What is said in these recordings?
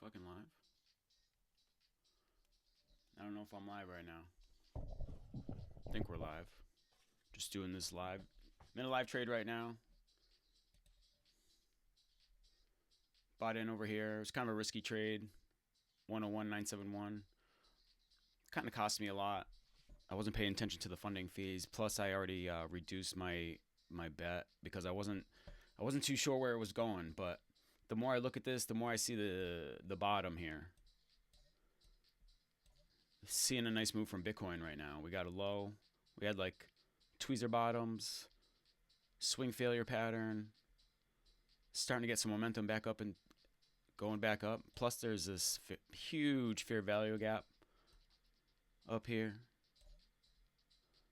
fucking live? I don't know if I'm live right now. I think we're live. Just doing this live. I'm in a live trade right now. Bought in over here. It was kind of a risky trade. 101,971. Kind of cost me a lot. I wasn't paying attention to the funding fees. Plus, I already reduced my bet because I wasn't too sure where it was going. But the more I look at this, the more I see the bottom here. Seeing a nice move from Bitcoin right now. We got a low. We had like tweezer bottoms, swing failure pattern, starting to get some momentum back up and going back up. Plus, there's this huge fair value gap up here.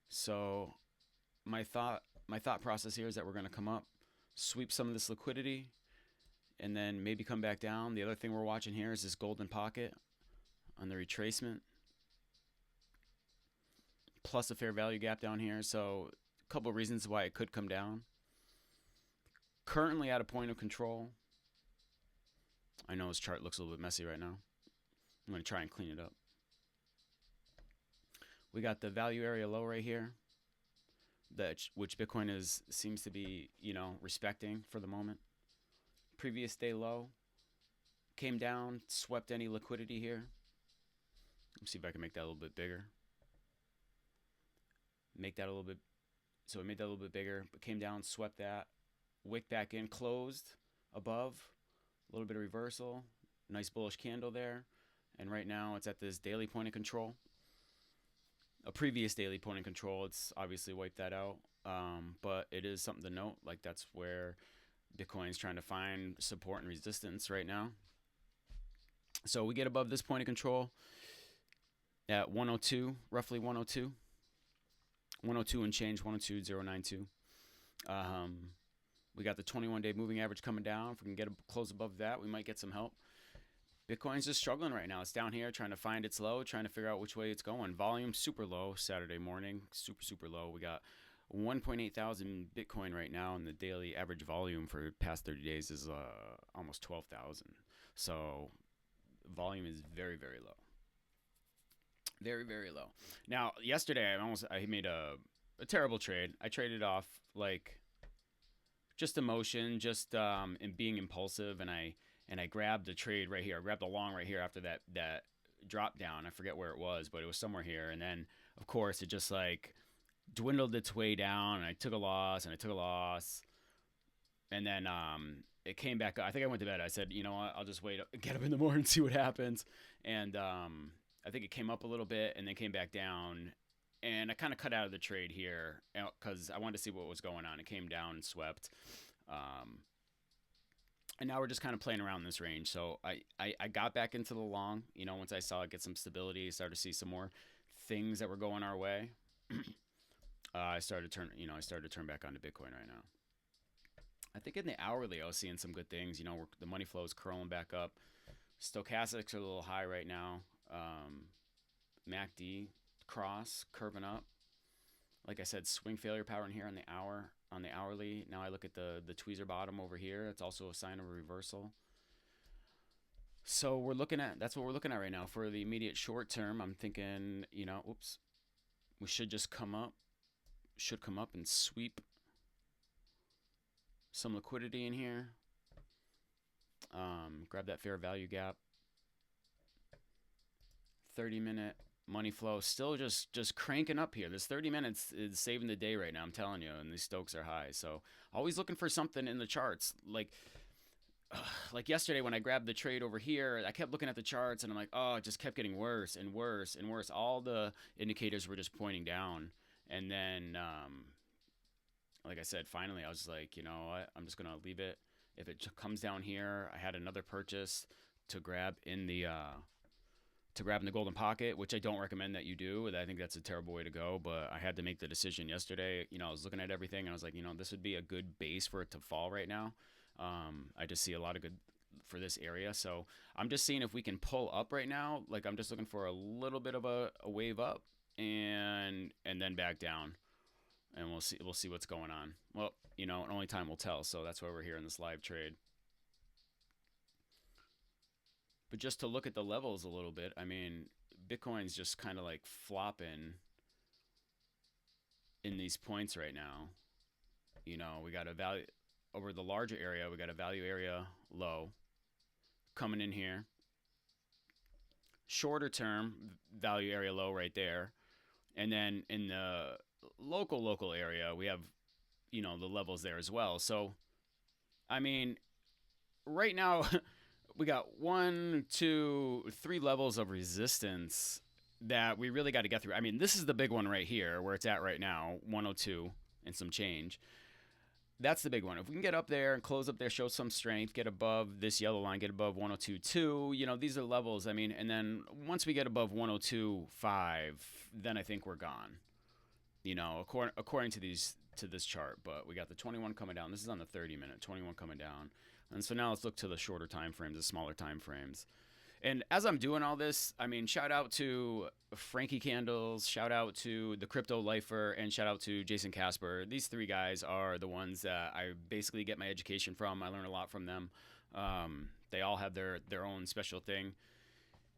So my thought process here is that we're going to come up, sweep some of this liquidity, and then maybe come back down. The other thing we're watching here is this golden pocket on the retracement, plus a fair value gap down here. So a couple of reasons why it could come down. Currently at a point of control. I know his chart looks a little bit messy right now. I'm going to try and clean it up. We got the value area low right here, which Bitcoin seems to be, respecting for the moment. Previous day low, came down, swept any liquidity here. Let's see if I can make that a little bit bigger. Make that a little bit. So I made that a little bit bigger, but came down, swept that, wick back in, closed above, a little bit of reversal, nice bullish candle there, and right now it's at this daily point of control. A previous daily point of control, it's obviously wiped that out, but it is something to note. Like, that's where Bitcoin's trying to find support and resistance right now. So we get above this point of control at 102, roughly 102. 102 and change, 102.092. We got the 21-day moving average coming down. If we can get a close above that, we might get some help. Bitcoin's just struggling right now. It's down here trying to find its low, trying to figure out which way it's going. Volume super low Saturday morning, super low. We got 1.8 thousand Bitcoin right now, and the daily average volume for past 30 days is almost 12,000. So volume is very, very low. Very, very low. Now, yesterday I made a terrible trade. I traded off like just emotion, just in being impulsive, and I grabbed the trade right here. I grabbed the long right here after that drop down. I forget where it was, but it was somewhere here. And then of course it just like dwindled its way down, and I took a loss, and then it came back up. I think I went to bed. I said, you know what, I'll just wait, get up in the morning and see what happens. And I think it came up a little bit and then came back down. And I kind of cut out of the trade here because I wanted to see what was going on. It came down and swept. And now we're just kind of playing around in this range. So I got back into the long, once I saw it get some stability, started to see some more things that were going our way. I started to turn back onto Bitcoin right now. I think in the hourly, I was seeing some good things. The money flow is curling back up. Stochastics are a little high right now. MACD cross curving up. Like I said, swing failure pattern here on the hourly. Now I look at the tweezer bottom over here. It's also a sign of a reversal. So that's what we're looking at right now. For the immediate short term, I'm thinking, we should just come up and sweep some liquidity in here. Grab that fair value gap. 30-minute money flow still just cranking up here. This 30 minutes is saving the day right now, I'm telling you, and these stokes are high. So always looking for something in the charts. Like yesterday when I grabbed the trade over here, I kept looking at the charts and I'm like, oh, it just kept getting worse and worse and worse. All the indicators were just pointing down. And then like I said, finally I was like, you know what, I'm just gonna leave it. If it comes down here, I had another purchase to grab in the golden pocket, which I don't recommend that you do. I think that's a terrible way to go, but I had to make the decision yesterday. I was looking at everything and I was like, this would be a good base for it to fall right now. I just see a lot of good for this area. So I'm just seeing if we can pull up right now. Like, I'm just looking for a little bit of a wave up and then back down, and we'll see what's going on. Well, only time will tell. So that's why we're here in this live trade. But just to look at the levels a little bit, I mean, Bitcoin's just kind of like flopping in these points right now. You know, we got a value over the larger area, we got a value area low coming in here. Shorter term value area low right there. And then in the local area, we have, you know, the levels there as well. So, I mean, right now we got one, two, three levels of resistance that we really got to get through. I mean, this is the big one right here where it's at right now, 102 and some change. That's the big one. If we can get up there and close up there, show some strength, get above this yellow line, get above 102.2, you know, these are levels. I mean, and then once we get above 102.5, then I think we're gone. You know, according to this chart. But we got the 21 coming down. This is on the 30-minute, 21 coming down. And so now let's look to the shorter time frames, the smaller time frames. And as I'm doing all this, I mean, shout out to Frankie Candles, shout out to the Crypto Lifer, and shout out to Jason Casper. These three guys are the ones that I basically get my education from. I learn a lot from them. They all have their own special thing,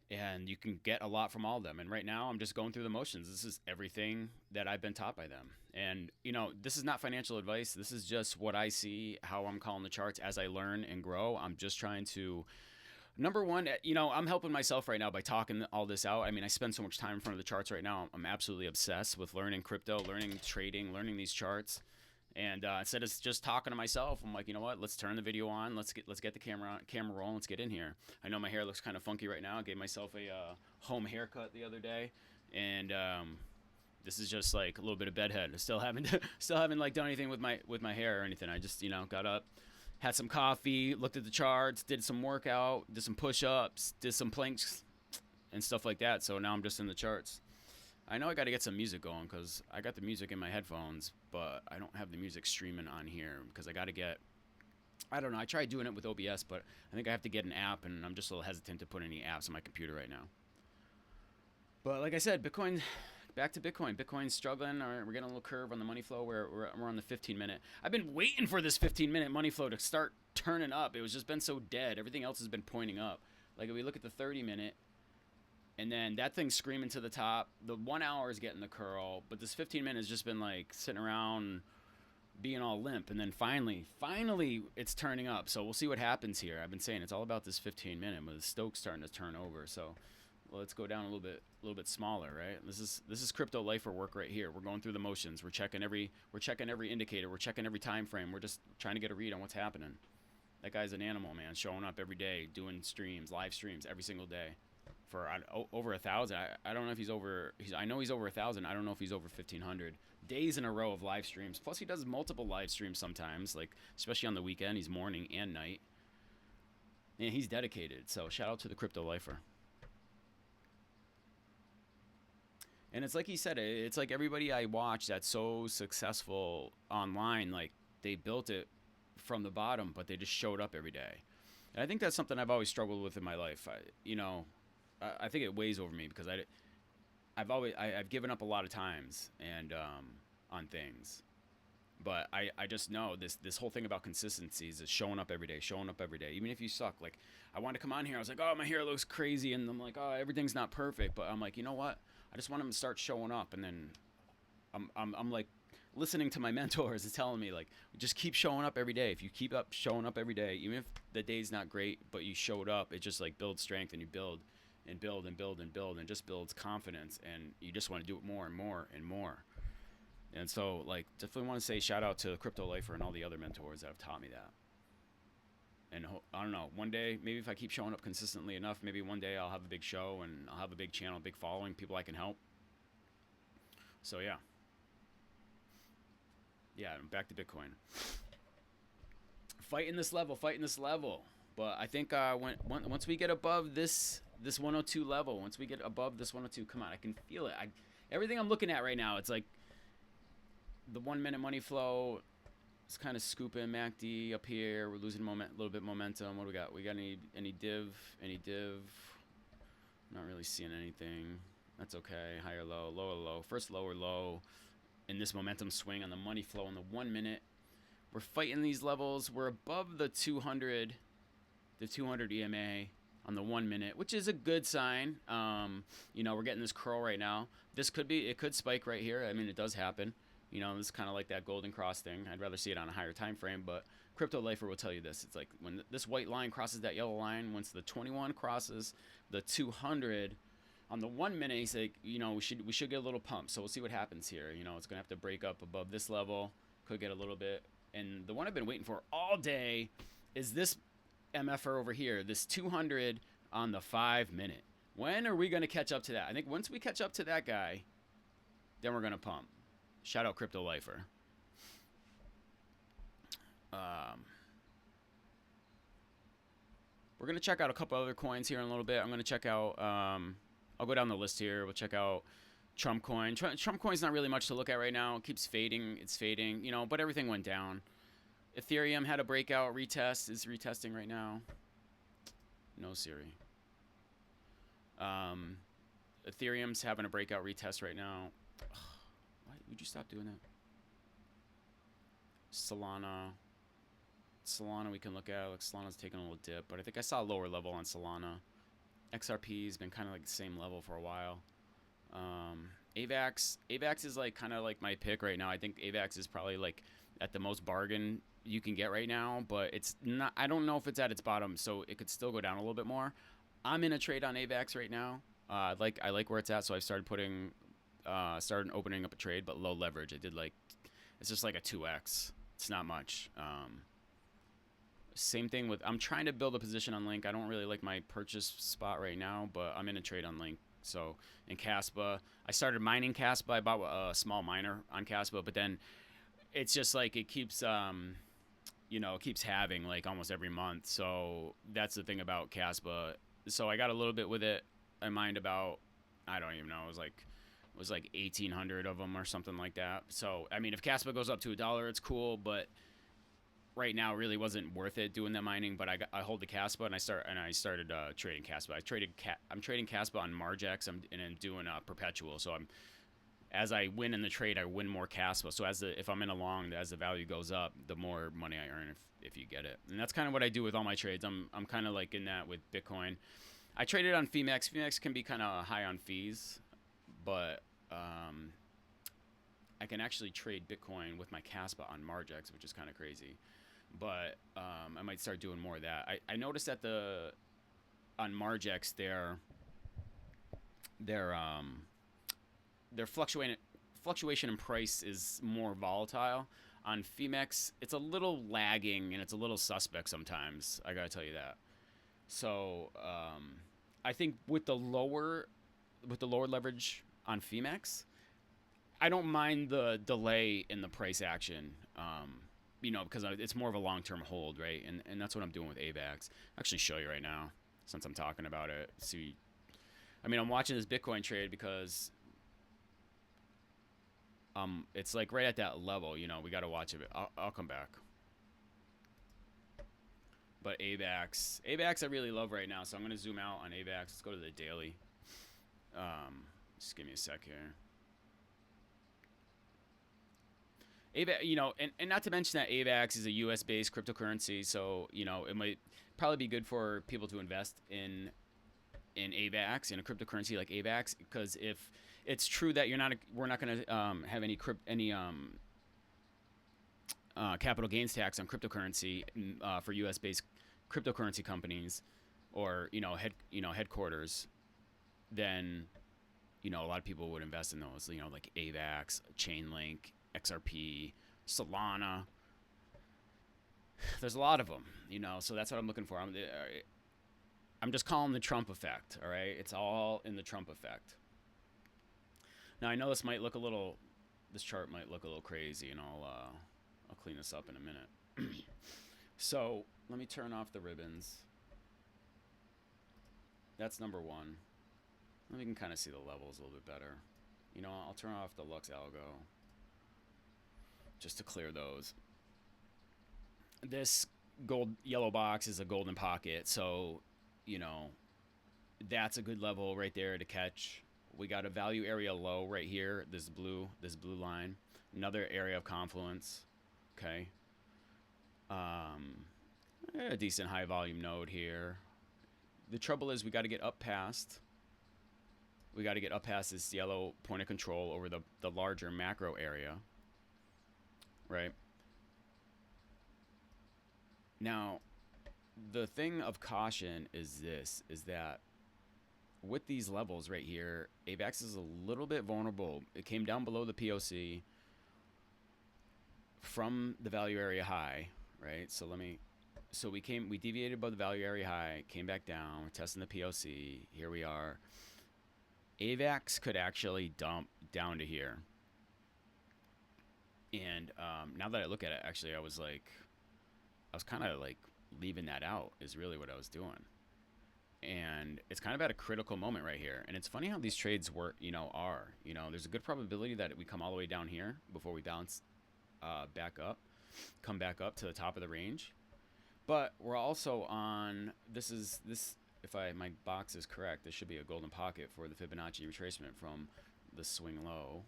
and you can get a lot from all of them. And right now, I'm just going through the motions. This is everything that I've been taught by them. And, you know, this is not financial advice. This is just what I see, how I'm calling the charts as I learn and grow. I'm just trying to... Number one, you know, I'm helping myself right now by talking all this out. I mean, I spend so much time in front of the charts right now. I'm absolutely obsessed with learning crypto, learning trading, learning these charts. And instead of just talking to myself, I'm like, you know what? Let's turn the video on. Let's get the camera rolling. Let's get in here. I know my hair looks kind of funky right now. I gave myself a home haircut the other day, and this is just like a little bit of bedhead. Still haven't like done anything with my hair or anything. I just, you know, got up, had some coffee, looked at the charts, did some workout, did some push-ups, did some planks, and stuff like that. So now I'm just in the charts. I know I got to get some music going because I got the music in my headphones, but I don't have the music streaming on here because I got to get... I don't know. I tried doing it with OBS, but I think I have to get an app, and I'm just a little hesitant to put any apps on my computer right now. But like I said, Bitcoin... Back to Bitcoin. Bitcoin's struggling. We're getting a little curve on the money flow. We're on the 15-minute. I've been waiting for this 15-minute money flow to start turning up. It was just been so dead. Everything else has been pointing up. Like if we look at the 30-minute, and then that thing's screaming to the top. The 1 hour is getting the curl, but this 15-minute has just been like sitting around being all limp. And then finally, it's turning up. So we'll see what happens here. I've been saying it's all about this 15-minute, but the Stoke's starting to turn over. So... Well, let's go down a little bit smaller, right? This is Crypto Lifer work right here. We're going through the motions. We're checking every indicator. We're checking every time frame. We're just trying to get a read on what's happening. That guy's an animal, man, showing up every day, doing streams, live streams every single day, for over 1,000. I don't know if he's over. I know he's over 1,000. I don't know if he's over 1,500 days in a row of live streams. Plus, he does multiple live streams sometimes, like especially on the weekend. He's morning and night, and he's dedicated. So shout out to the Crypto Lifer. And it's like he said, it's like everybody I watch that's so successful online, like they built it from the bottom, but they just showed up every day. And I think that's something I've always struggled with in my life. I think it weighs over me because I've given up a lot of times and on things. But I just know this whole thing about consistency is just showing up every day, even if you suck. Like I wanted to come on here, I was like, oh, my hair looks crazy, and I'm like, oh, everything's not perfect. But I'm like, you know what? I just want them to start showing up, and then I'm like listening to my mentors is telling me like just keep showing up every day. If you keep up showing up every day, even if the day's not great, but you showed up, it just like builds strength, and you build and build and build and build, and just builds confidence, and you just want to do it more and more and more. And so like definitely want to say shout out to Crypto Lifer and all the other mentors that have taught me that. And I don't know, one day, maybe if I keep showing up consistently enough, maybe one day I'll have a big show and I'll have a big channel, big following, people I can help. So yeah. Yeah, back to Bitcoin. Fighting this level. But I think once we get above this 102 level, once we get above this 102, come on, I can feel it. Everything I'm looking at right now, it's like the 1 minute money flow. It's kind of scooping MACD up here. We're losing a little bit momentum. What do we got? We got any div? Not really seeing anything. That's okay. Higher low, lower low. First lower low. In this momentum swing on the money flow in the 1 minute. We're fighting these levels. We're above the 200 EMA. on the 1 minute, which is a good sign. We're getting this curl right now. It could spike right here. I mean, it does happen. This is kind of like that golden cross thing. I'd rather see it on a higher time frame, but Crypto Lifer will tell you this. It's like when this white line crosses that yellow line, once the 21 crosses the 200 on the 1 minute, he's like, we should get a little pump. So we'll see what happens here. It's gonna have to break up above this level. Could get a little bit. And the one I've been waiting for all day is this MFR over here, this 200 on the 5 minute. When are we gonna catch up to that? I think once we catch up to that guy, then we're gonna pump. Shout out Crypto Lifer. We're going to check out a couple other coins here in a little bit. I'm going to check out, I'll go down the list here. We'll check out Trump coin. Trump coin's not really much to look at right now. It keeps fading. It's fading, but everything went down. Ethereum had a breakout retest. Is retesting right now. No Siri. Ethereum's having a breakout retest right now. Why would you stop doing that? Solana we can look at. Like Solana's taking a little dip, but I think I saw a lower level on Solana. XRP has been kind of like the same level for a while. AVAX is like kind of like my pick right now. I think AVAX is probably like at the most bargain you can get right now, but it's not. I don't know if it's at its bottom, so it could still go down a little bit more. I'm in a trade on AVAX right now. I like where it's at, so I've started opening up a trade, but low leverage. It's just like a 2x. It's not much. Same thing with, I'm trying to build a position on Link. I don't really like my purchase spot right now, but I'm in a trade on Link. So in Caspa, I started mining Caspa. I bought a small miner on Caspa, but then it's just like it keeps, it keeps halving like almost every month. So that's the thing about Caspa. So I got a little bit with it. I mined about, I don't even know, it was like 1,800 of them or something like that. So I mean, if Caspa goes up to $1, it's cool, but right now it really wasn't worth it doing that mining. But I hold the Caspa and I started trading Caspa. I'm trading Caspa on MargeX and I'm doing perpetual. So as I win in the trade, I win more Caspa. So if I'm in a long, as the value goes up, the more money I earn if you get it. And that's kind of what I do with all my trades. I'm kind of like in that with Bitcoin. I traded on Phemex. Phemex can be kind of high on fees, but I can actually trade Bitcoin with my Caspa on MargeX, which is kind of crazy. But I might start doing more of that. I noticed that on MargeX their fluctuation in price is more volatile. On Phemex, it's a little lagging and it's a little suspect sometimes. I gotta tell you that. So I think with the lower leverage on Phemex, I don't mind the delay in the price action. Because it's more of a long-term hold, right? And that's what I'm doing with AVAX. I'll actually show you right now, since I'm talking about it. See, I'm watching this Bitcoin trade because it's like right at that level. We got to watch it. I'll come back. But AVAX I really love right now, so I'm going to zoom out on AVAX. Let's go to the daily. Just give me a sec here. AVAX, and not to mention that AVAX is a U.S.-based cryptocurrency, so it might probably be good for people to invest in AVAX, in a cryptocurrency like AVAX, because if it's true that we're not going to have any capital gains tax on cryptocurrency for U.S.-based cryptocurrency companies or headquarters, then a lot of people would invest in those, like AVAX, Chainlink, XRP, Solana. There's a lot of them, so that's what I'm looking for. I'm just calling the Trump effect, all right? It's all in the Trump effect. Now, I know this chart might look a little crazy, and I'll clean this up in a minute. So let me turn off the ribbons. That's number one. Then we can kind of see the levels a little bit better. I'll turn off the Lux Algo just to clear those. This yellow box is a golden pocket, so that's a good level right there to catch. We got a value area low right here, this blue line, another area of confluence. Okay, a decent high volume node here. the trouble is we got to get up past this yellow point of control over the larger macro area, right? Now, the thing of caution is that with these levels right here, AVAX is a little bit vulnerable. It came down below the POC from the value area high, right? So we deviated above the value area high, came back down, we're testing the POC. Here we are. AVAX could actually dump down to here. And now that I look at it, actually, I was kind of like leaving that out is really what I was doing. And it's kind of at a critical moment right here. And it's funny how these trades there's a good probability that we come all the way down here before we bounce back up, come back up to the top of the range. But we're also on, if my box is correct, this should be a golden pocket for the Fibonacci retracement from the swing low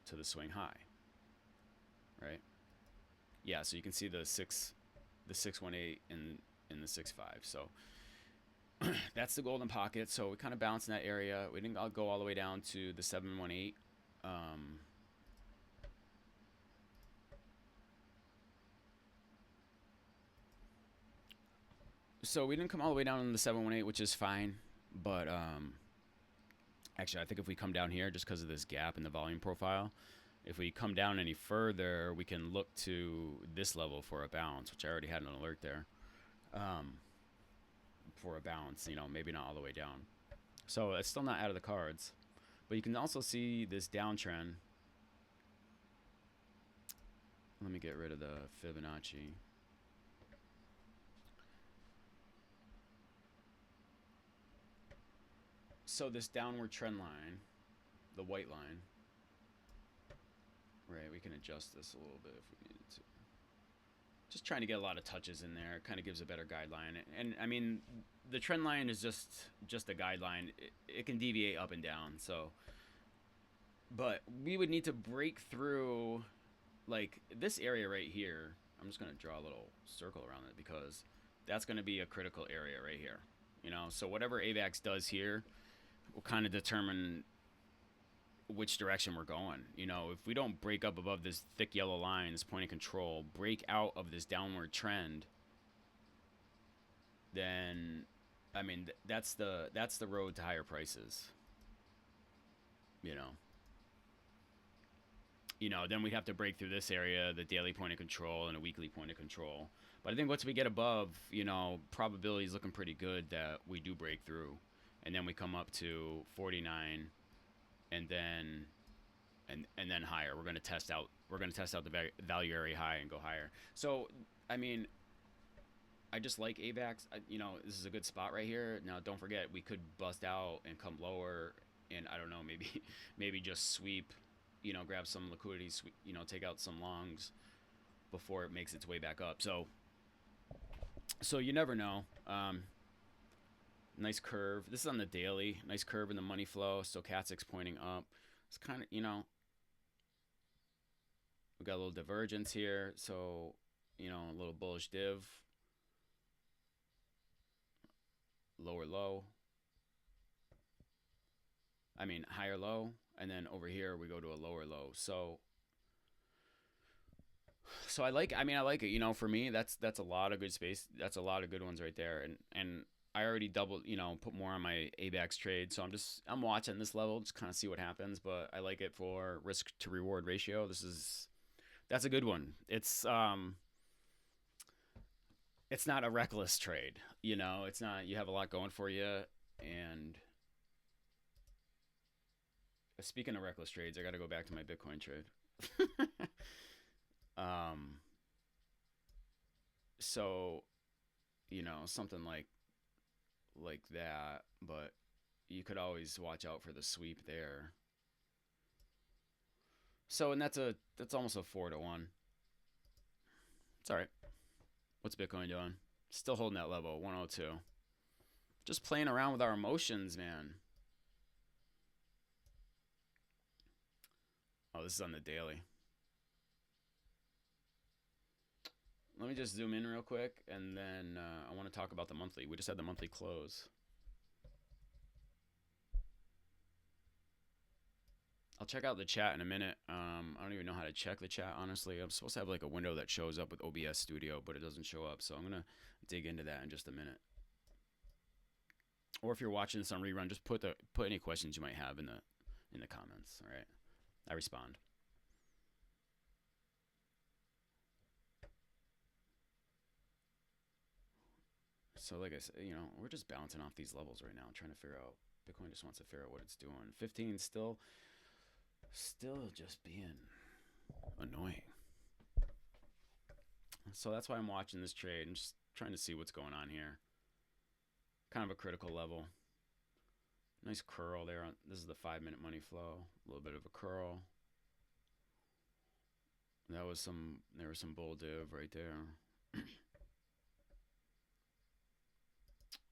to the swing high, right? Yeah, so you can see the 618 and the 65. So that's the golden pocket. So we kind of bounced in that area. We didn't go all the way down to the 718. So we didn't come all the way down in the 718, which is fine. But actually, I think if we come down here, just because of this gap in the volume profile, if we come down any further, we can look to this level for a bounce, which I already had an alert there. For a bounce, maybe not all the way down. So it's still not out of the cards. But you can also see this downtrend. Let me get rid of the Fibonacci. So this downward trend line, the white line, right, we can adjust this a little bit if we needed to. Just trying to get a lot of touches in there. It kind of gives a better guideline. And I mean, the trend line is just a guideline. It can deviate up and down. So, but we would need to break through like this area right here. I'm just going to draw a little circle around it because that's going to be a critical area right here. So whatever AVAX does here will kind of determine which direction we're going. If we don't break up above this thick yellow line, this point of control, break out of this downward trend, then I mean that's the road to higher prices. Then we have to break through this area, the daily point of control and a weekly point of control. But I think once we get above, probability is looking pretty good that we do break through, and then we come up to 49. And then higher. We're going to test out the value area high and go higher. So, I mean, I just like AVAX. This is a good spot right here. Now, don't forget, we could bust out and come lower, and I don't know, maybe just sweep, grab some liquidity, take out some longs before it makes its way back up. So you never know. Nice curve. This is on the daily. Nice curve in the money flow. Stochastics pointing up. It's kind of, we got a little divergence here. So, a little bullish div. Lower low. I mean, higher low. And then over here, we go to a lower low. So I like it. For me, that's a lot of good space. That's a lot of good ones right there. And I already doubled, put more on my AVAX trade. So I'm watching this level, just kind of see what happens. But I like it for risk to reward ratio. That's a good one. It's not a reckless trade. It's not, you have a lot going for you. And speaking of reckless trades, I got to go back to my Bitcoin trade. So, something like that, but you could always watch out for the sweep there. So, and that's almost a 4-to-1. It's all right. What's Bitcoin doing? Still holding that level, 102. Just playing around with our emotions, man. Oh, this is on the daily. let me just zoom in real quick, and then I want to talk about the monthly. We just had the monthly close. I'll check out the chat in a minute. I don't even know how to check the chat, honestly. I'm supposed to have like a window that shows up with OBS Studio, but it doesn't show up. So I'm going to dig into that in just a minute. Or if you're watching this on rerun, just put any questions you might have in the comments. All right, I respond. So like I said, we're just bouncing off these levels right now, trying to figure out. Bitcoin just wants to figure out what it's doing. 15 still just being annoying. So that's why I'm watching this trade and just trying to see what's going on here. Kind of a critical level. Nice curl there. This is the 5-minute money flow. A little bit of a curl. There was some bull div right there.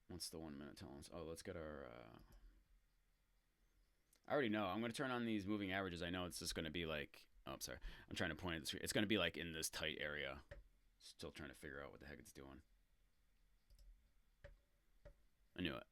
What's the 1 minute telling us? Oh, let's get our. I already know. I'm going to turn on these moving averages. I know it's just going to be like. Oh, I'm sorry. I'm trying to point at this. It's going to be like in this tight area. Still trying to figure out what the heck it's doing. I knew it.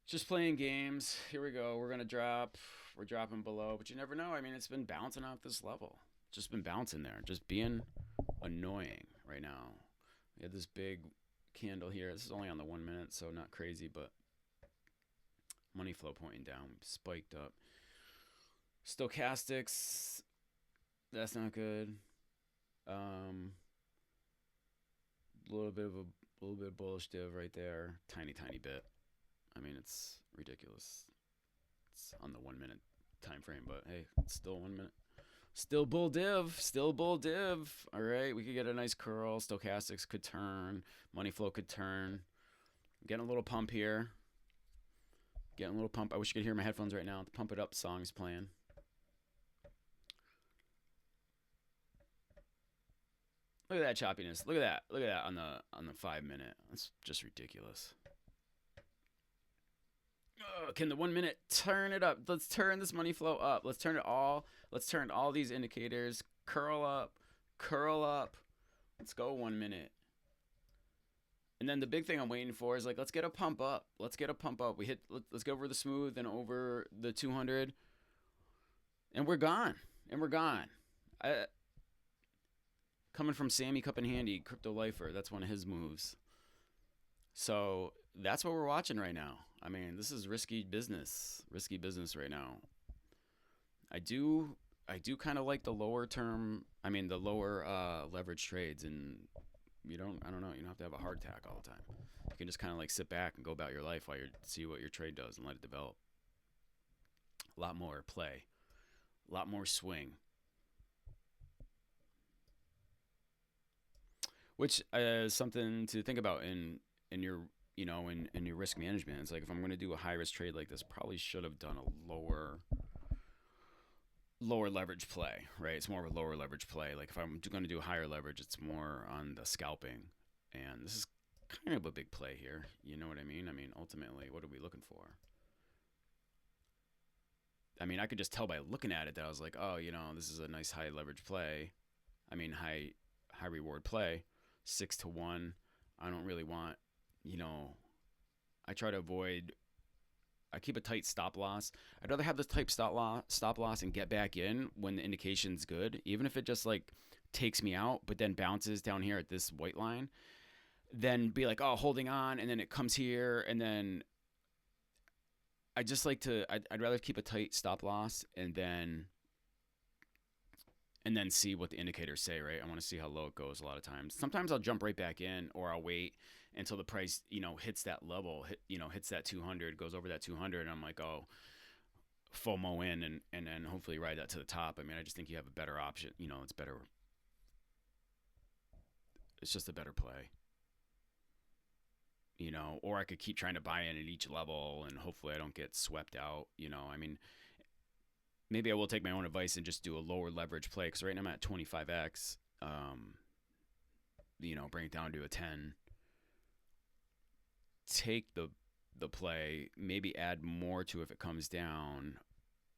Just playing games. Here we go. We're going to drop. We're dropping below, but you never know. I mean, it's been bouncing off this level. Just been bouncing there. Just being annoying right now. We had this big candle here. This is only on the 1 minute, so not crazy, but money flow pointing down. Spiked up. Stochastics. That's not good. A little bit of bullish div right there. Tiny bit. I mean, it's ridiculous. It's on the 1 minute time frame, but hey, it's still 1 minute. Still bull div. All right, we could get a nice curl. Stochastics could turn. Money flow could turn. Getting a little pump here. Getting a little pump. I wish you could hear my headphones right now. The Pump It Up song is playing. Look at that choppiness. Look at that on the 5 minute. That's just ridiculous. Can the 1 minute turn it up? Let's turn this money flow up. Let's turn all these indicators. Curl up. Let's go 1 minute. And then the big thing I'm waiting for is like, let's get a pump up. Let's get over the smooth and over the 200. And we're gone. Coming from Sammy Cup and Handy, Crypto Lifer, that's one of his moves. So that's what we're watching right now. I mean, this is risky business right now. I do kind of like the lower leverage trades, and I don't know, you don't have to have a hard tack all the time. You can just kind of like sit back and go about your life while you see what your trade does and let it develop. A lot more play, a lot more swing. Which is something to think about in your in your risk management. It's like, if I'm going to do a high risk trade like this, probably should have done a lower leverage play, right? It's more of a lower leverage play. Like, if I'm going to do higher leverage, it's more on the scalping. And this is kind of a big play here. You know what I mean? I mean, ultimately, what are we looking for? I mean, I could just tell by looking at it that I was like, oh, this is a nice high leverage play. I mean, high reward play. 6-1. I don't really want, I try to avoid. I keep a tight stop loss. I'd rather have this type stop loss and get back in when the indication's good, even if it just like takes me out, but then bounces down here at this white line. Then be like, oh, holding on, and then it comes here, and then I just like to. I'd rather keep a tight stop loss and then see what the indicators say, right? I want to see how low it goes a lot of times. Sometimes I'll jump right back in, or I'll wait until the price, hits that level, hits that 200, goes over that 200, and I'm like, oh, FOMO in, and then hopefully ride that to the top. I mean, I just think you have a better option. It's better. It's just a better play. Or I could keep trying to buy in at each level, and hopefully I don't get swept out. I mean, maybe I will take my own advice and just do a lower leverage play, because right now I'm at 25x. Bring it down to a 10. Take the the play, maybe add more to if it comes down,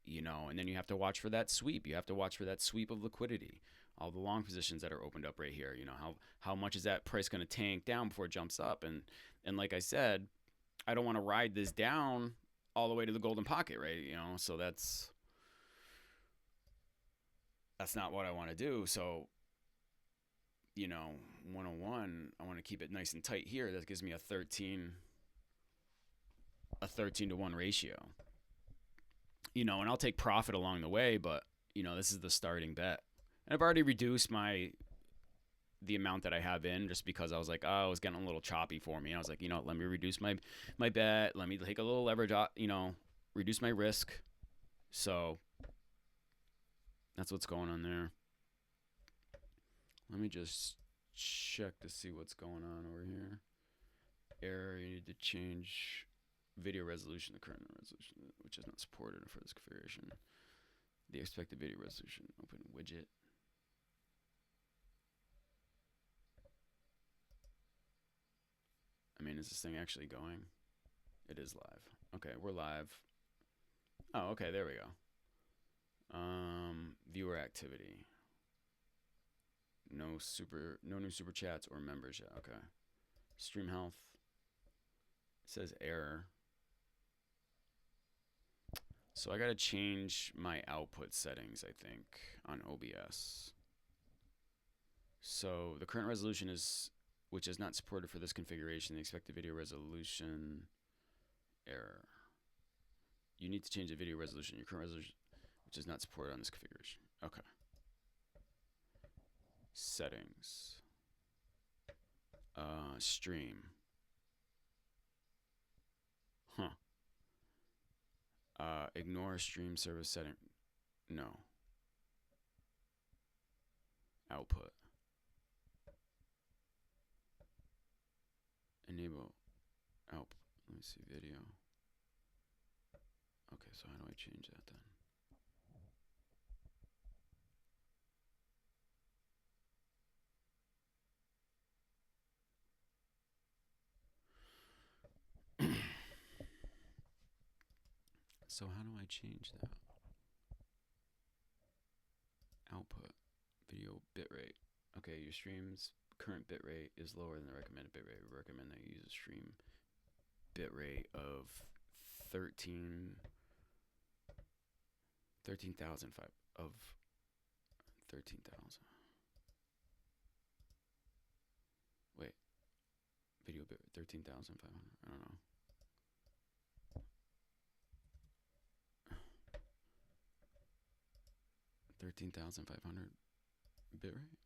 and then you have to watch for that sweep. You have to watch for that sweep of liquidity. All the long positions that are opened up right here, how much is that price going to tank down before it jumps up? And like I said, I don't want to ride this down all the way to the golden pocket, right? So that's not what I want to do. So, 101, I want to keep it nice and tight here. That gives me a 13 to 1 ratio. And I'll take profit along the way, but this is the starting bet. And I've already reduced the amount that I have in, just because I was like, oh, it was getting a little choppy for me. I was like, let me reduce my bet. Let me take a little leverage, reduce my risk. So that's what's going on there. Let me just check to see what's going on over here. Error, you need to change video resolution to current resolution, which is not supported for this configuration. The expected video resolution, open widget. I mean, is this thing actually going? It is live. Okay, we're live. Oh, okay, there we go. Viewer activity. No new super chats or members yet. Okay. Stream health. It says error. So I gotta change my output settings, I think, on OBS. So the current resolution is, which is not supported for this configuration, the expected video resolution error. You need to change the video resolution. Your current resolution, which is not supported on this configuration. Okay. Settings. Stream. Huh. Ignore stream service setting. No. Output. Enable output. Let me see video. Okay, so how do I change that then? So how do I change that? Output, video bitrate. Okay, your stream's current bitrate is lower than the recommended bitrate. We recommend that you use a stream bitrate of 13,005 of 13,000. Wait, video bitrate 13,500. I don't know. 13,500 bitrate?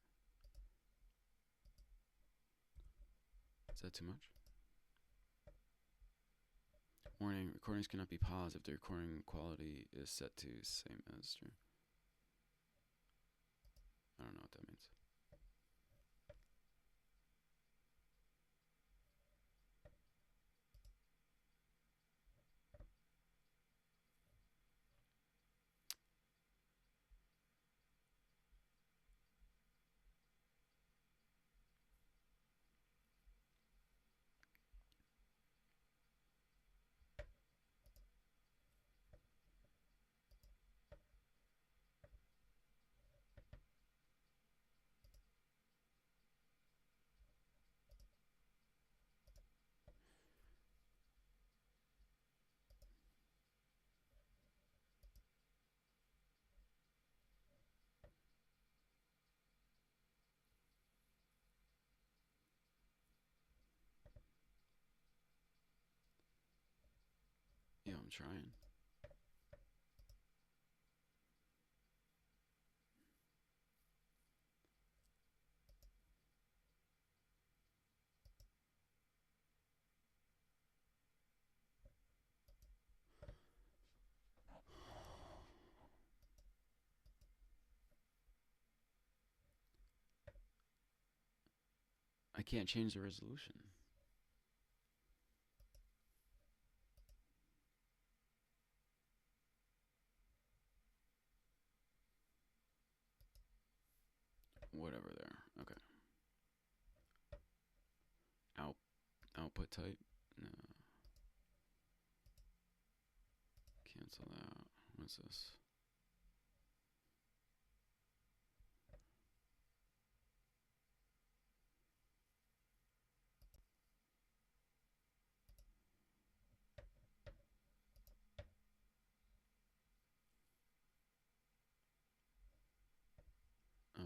Is that too much? Warning, recordings cannot be paused if the recording quality is set to same as stream. I don't know what that means. Yeah, I'm trying. I can't change the resolution. Whatever there. Okay. Output type. No. Cancel that. What's this?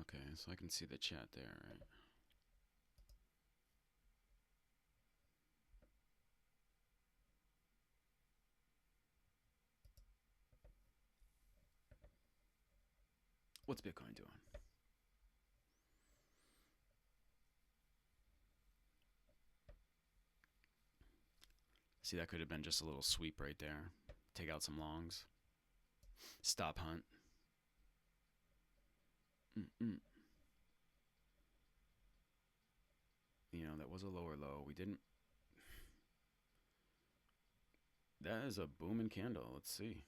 Okay, so I can see the chat there, right? What's Bitcoin doing? See, that could have been just a little sweep right there. Take out some longs. Stop hunt. You know, that was a lower low. We didn't. That is a booming candle. Let's see.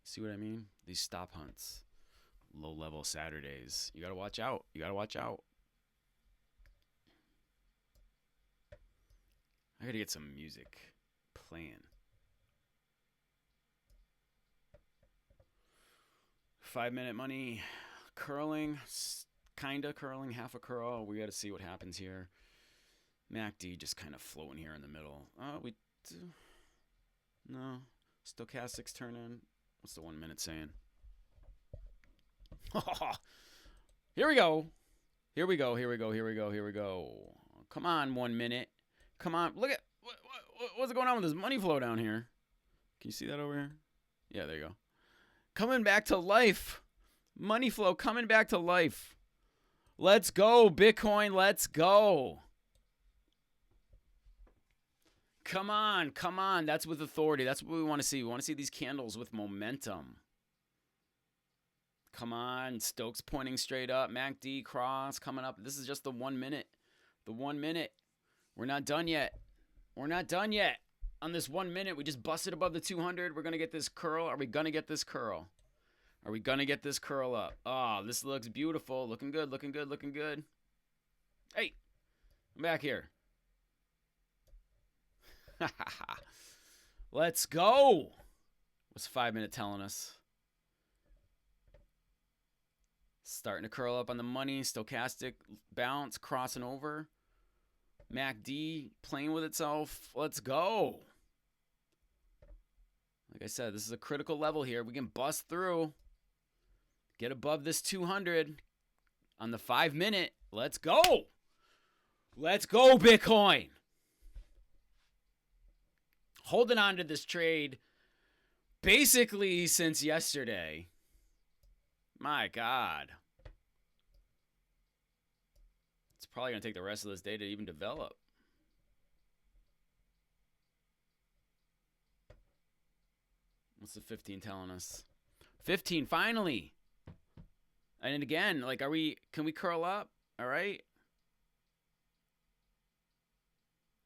See what I mean? These stop hunts. Low level Saturdays. You gotta watch out. You gotta watch out. I gotta get some music playing. 5 minute money. Curling. Kinda curling. Half a curl. We gotta see what happens here. MACD just kind of floating here in the middle. No. Stochastics turn in. What's the 1 minute saying? Here we go. Here we go. Here we go. Here we go. Here we go. Come on, 1 minute. Come on. Look at what's going on with this money flow down here. Can you see that over here? Yeah, there you go. Coming back to life. Money flow coming back to life. Let's go, Bitcoin. Let's go. Come on. Come on. That's with authority. That's what we want to see. We want to see these candles with momentum. Come on. Stokes pointing straight up. MACD cross coming up. This is just the 1 minute. The 1 minute. We're not done yet. We're not done yet. On this 1 minute, we just busted above the 200. We're going to get this curl. Are we going to get this curl? Are we going to get this curl up? Oh, this looks beautiful. Looking good, looking good, looking good. Hey, I'm back here. Let's go. What's 5 minute telling us? Starting to curl up on the money. Stochastic bounce, crossing over. MACD playing with itself. Let's go. Like I said, this is a critical level here. We can bust through. Get above this 200 on the 5 minute. Let's go. Let's go, Bitcoin. Holding on to this trade basically since yesterday. My God. It's probably going to take the rest of this day to even develop. What's the 15 telling us? 15, finally. And again, like, can we curl up? All right.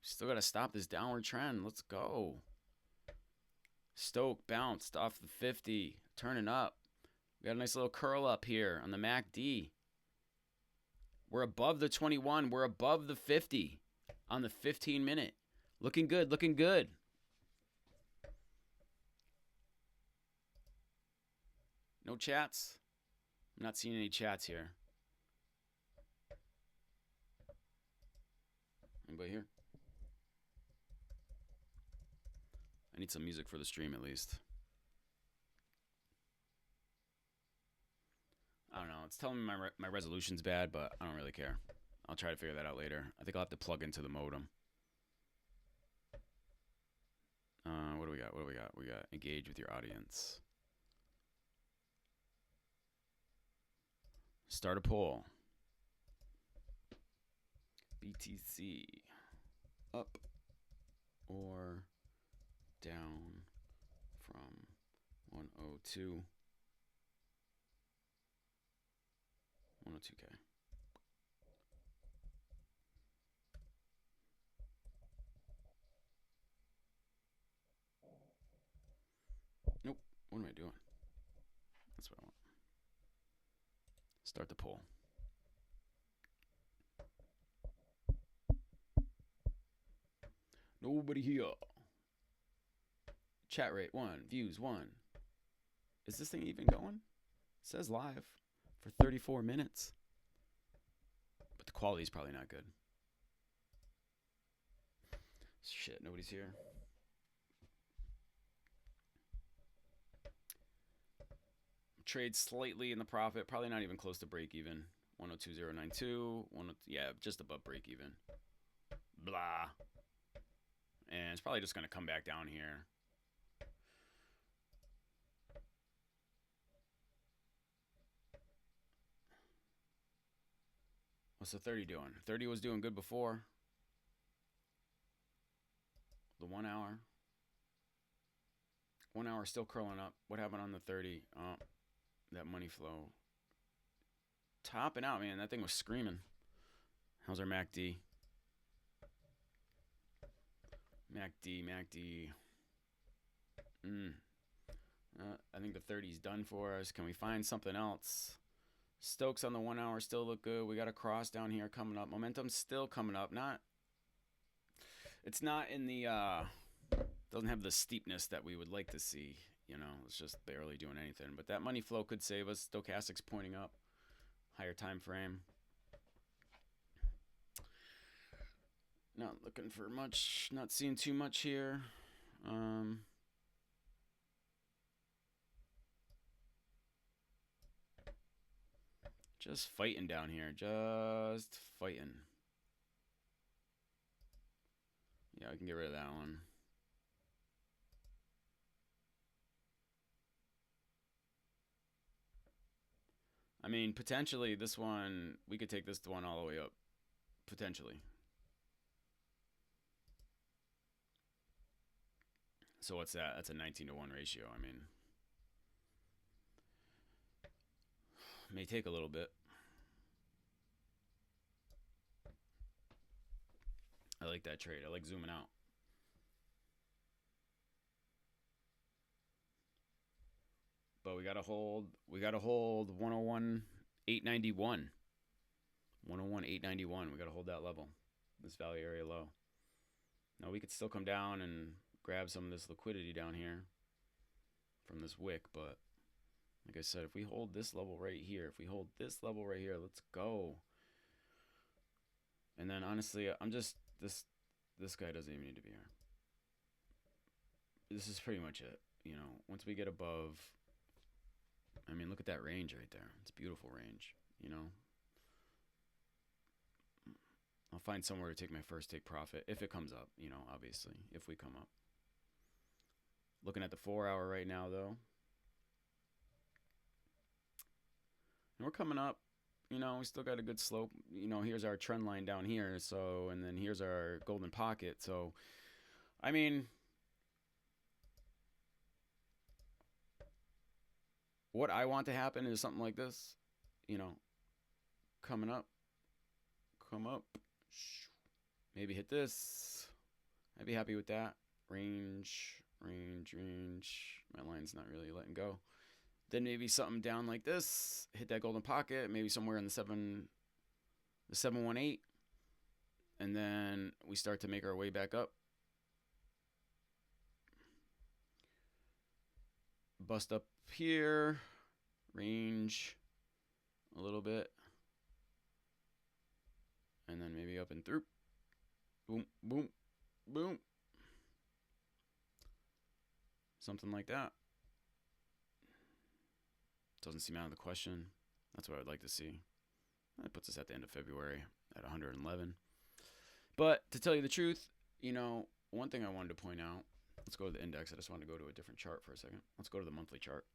Still got to stop this downward trend. Let's go. Stoke bounced off the 50, turning up. We got a nice little curl up here on the MACD. We're above the 21. We're above the 50 on the 15 minute. Looking good, looking good. No chats? I'm not seeing any chats here. Anybody here? I need some music for the stream at least. I don't know. It's telling me my resolution's bad, but I don't really care. I'll try to figure that out later. I think I'll have to plug into the modem. What do we got? What do we got? We got engage with your audience. Start a poll. BTC up or down from 102. 102K. Nope. What am I doing? That's what I want. Start the poll. Nobody here. Chat rate 1. Views 1. Is this thing even going? It says live for 34 minutes. But the quality is probably not good. Shit, nobody's here. Trade slightly in the profit. Probably not even close to break even. 102.092. Yeah, just above break even. Blah. And it's probably just going to come back down here. What's the 30 doing? 30 was doing good before. The 1 hour. 1 hour still curling up. What happened on the 30? Oh, that money flow. Topping out, man. That thing was screaming. How's our MACD? MACD. I think the 30's done for us. Can we find something else? Stokes on the 1 hour still look good. We got a cross down here coming up. Momentum's still coming up. It's not in the doesn't have the steepness that we would like to see. You know, it's just barely doing anything. But that money flow could save us. Stochastic's pointing up. Higher time frame. Not looking for much. Not seeing too much here. Just fighting down here. Just fighting. Yeah, I can get rid of that one. I mean, potentially this one, we could take this one all the way up. Potentially. So what's that? That's a 19-to-1 ratio. I mean, may take a little bit. I like that trade. I like zooming out. But we gotta hold 101.891. 101.891. We gotta hold that level. This value area low. Now we could still come down and grab some of this liquidity down here from this wick, but like I said, if we hold this level right here, let's go. And then honestly, I'm just this guy doesn't even need to be here. This is pretty much it. You know, once we get above, I mean, look at that range right there. It's a beautiful range, you know. I'll find somewhere to take my first take profit if it comes up, you know, obviously, if we come up. Looking at the 4 hour right now, though. And we're coming up. You know, we still got a good slope. You know, here's our trend line down here. So, and then here's our golden pocket. So, I mean, what I want to happen is something like this. You know, coming up. Come up. Maybe hit this. I'd be happy with that. Range. My line's not really letting go. Then maybe something down like this. Hit that golden pocket. Maybe somewhere in the 718. And then we start to make our way back up. Bust up here. Range a little bit. And then maybe up and through. Boom, boom, boom. Something like that. Doesn't seem out of the question. That's what I'd like to see. That puts us at the end of February at 111. But to tell you the truth, you know, one thing I wanted to point out. Let's go to the index. I just wanted to go to a different chart for a second. Let's go to the monthly chart.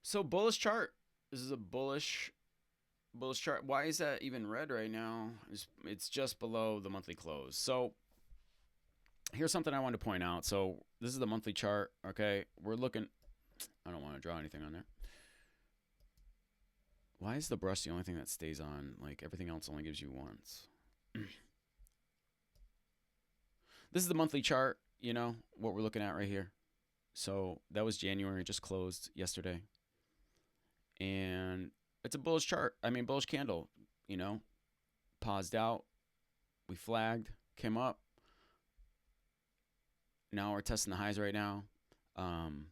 So bullish chart. This is a bullish chart. Why is that even red right now? It's just below the monthly close. So here's something I wanted to point out. So this is the monthly chart. Okay, we're looking. I don't want to draw anything on there. Why is the brush the only thing that stays on? Like everything else only gives you once. This is the monthly chart. You know what we're looking at right here. So that was January. Just closed yesterday. And it's a bullish chart. I mean, bullish candle. you know, paused out, we flagged, came up. Now we're testing the highs right now. Um,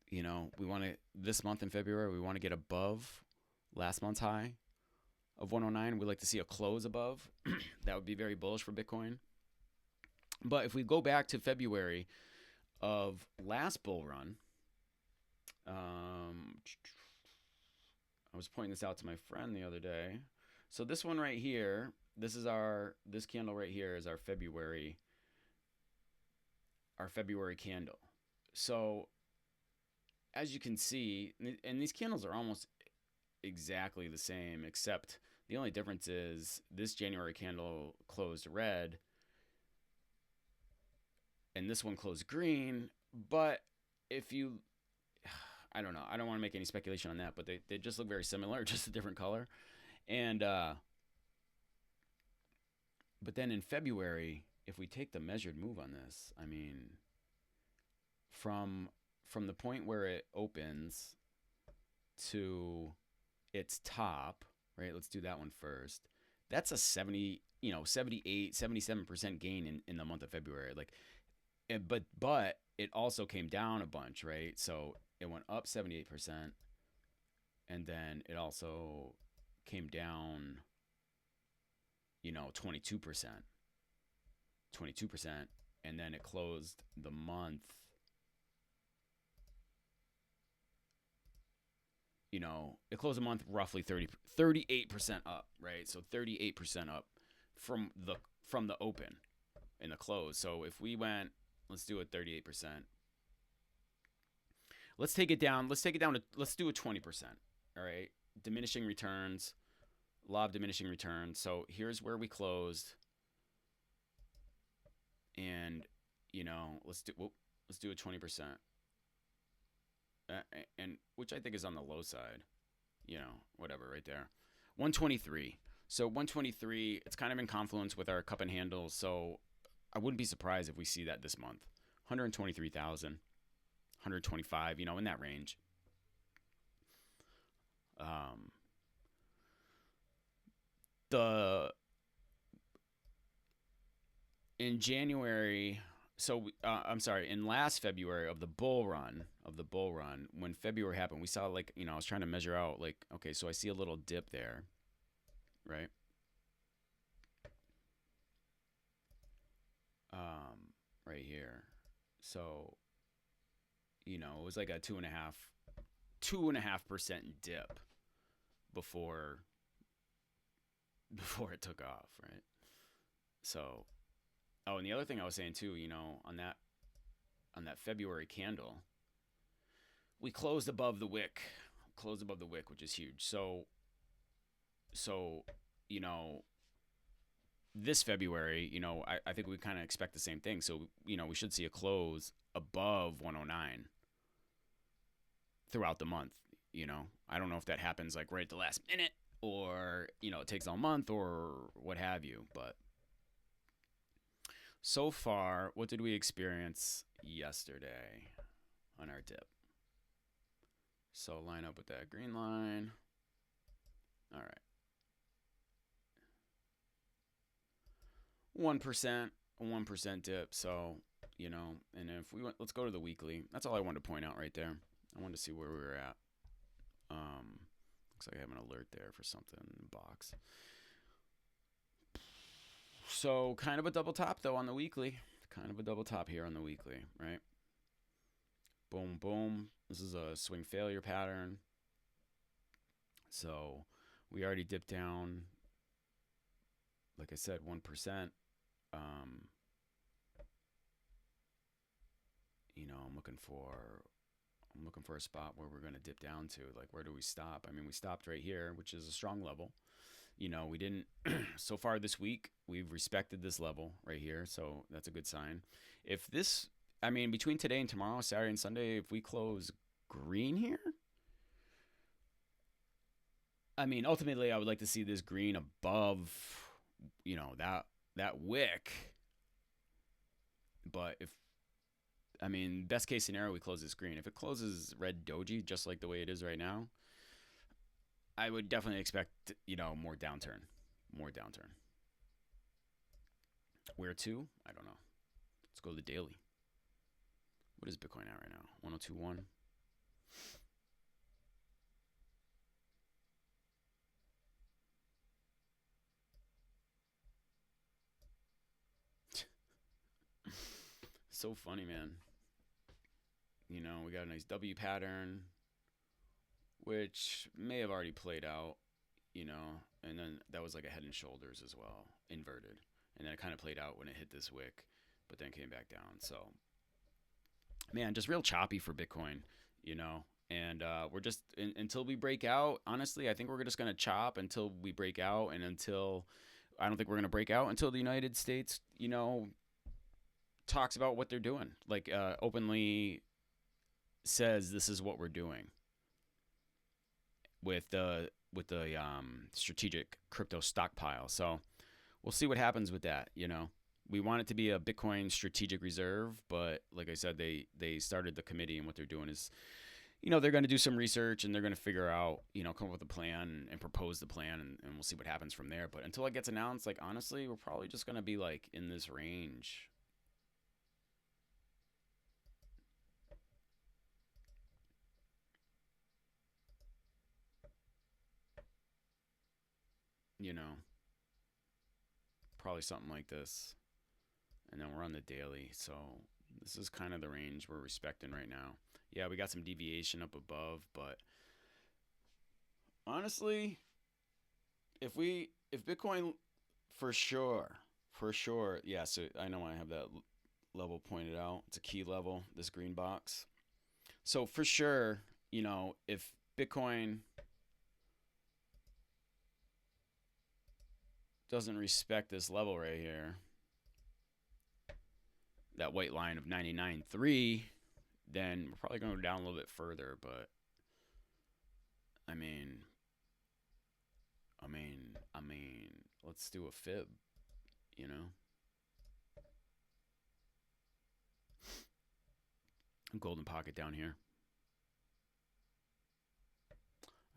we want to, this month in February, we want to get above last month's high of 109. We'd like to see a close above. That would be very bullish for Bitcoin. But if we go back to February of last bull run, I was pointing this out to my friend the other day. So this one right here, this candle right here is our February candle. So as you can see, and these candles are almost exactly the same, except the only difference is this January candle closed red and this one closed green. But if you, I don't know, I don't want to make any speculation on that, but they just look very similar, just a different color. And but then in February, if we take the measured move on this, I mean, from the point where it opens to its top, right? Let's do that one first. That's a 78, 77% gain in the month of February. Like, but it also came down a bunch, right? So it went up 78%, and then it also came down, 22%, and then it closed the month, it closed a month roughly 38% up, right? So 38% up from the open and the close. So if we went, let's do it 38%. Let's take it down. Let's do a 20%. All right. Diminishing returns, law of diminishing returns. So here's where we closed. And, let's do a 20%. And which I think is on the low side, whatever, right there. 123. So 123, it's kind of in confluence with our cup and handle. So I wouldn't be surprised if we see that this month. 123,000, 125, in that range. In January, so I'm sorry, in last February of the bull run, when February happened, we saw, like, I was trying to measure out, like, okay, so I see a little dip there, right? Right here. So, it was like a 2.5% dip before it took off, right? So, oh, and the other thing I was saying too, on that February candle, we closed above the wick, which is huge. So, this February, I think we kind of expect the same thing. So, we should see a close above 109 throughout the month. I don't know if that happens like right at the last minute, or, it takes all month or what have you. But so far, what did we experience yesterday on our dip? So line up with that green line. All right. 1% dip. So, and if we went, let's go to the weekly. That's all I wanted to point out right there. I wanted to see where we were at. Looks like I have an alert there for something in the box. So kind of a double top though on the weekly. Kind of a double top here on the weekly, right? Boom, boom. This is a swing failure pattern. So we already dipped down, like I said, 1%. I'm looking for a spot where we're going to dip down to. Like, where do we stop? I mean, we stopped right here, which is a strong level. We didn't, so far this week, we've respected this level right here. So that's a good sign. If this, between today and tomorrow, Saturday and Sunday, if we close green here, ultimately I would like to see this green above, that wick. But best case scenario, we close this green. If it closes red doji, just like the way it is right now, I would definitely expect, more downturn. More downturn. Where to? I don't know. Let's go to the daily. What is Bitcoin at right now? 1021. So funny, man. We got a nice W pattern, which may have already played out, and then that was like a head and shoulders as well, inverted. And then it kind of played out when it hit this wick, but then came back down. So, man, just real choppy for Bitcoin, you know. And we're just until we break out. Honestly, I think we're just gonna chop until we break out, and until I don't think we're gonna break out until the United States, talks about what they're doing, like openly says this is what we're doing with the strategic crypto stockpile. So we'll see what happens with that. We want it to be a Bitcoin strategic reserve, but like I said, they started the committee, and what they're doing is, they're going to do some research, and they're going to figure out, come up with a plan and propose the plan, and we'll see what happens from there. But until it gets announced, like, honestly, we're probably just going to be like in this range. Probably something like this. And then we're on the daily. So this is kind of the range we're respecting right now. Yeah, we got some deviation up above, but honestly, if Bitcoin, for sure, yeah, so I know I have that level pointed out. It's a key level, this green box. So for sure, if Bitcoin doesn't respect this level right here, that white line of 99.3, then we're probably going to go down a little bit further. But I mean, let's do a fib, Golden pocket down here.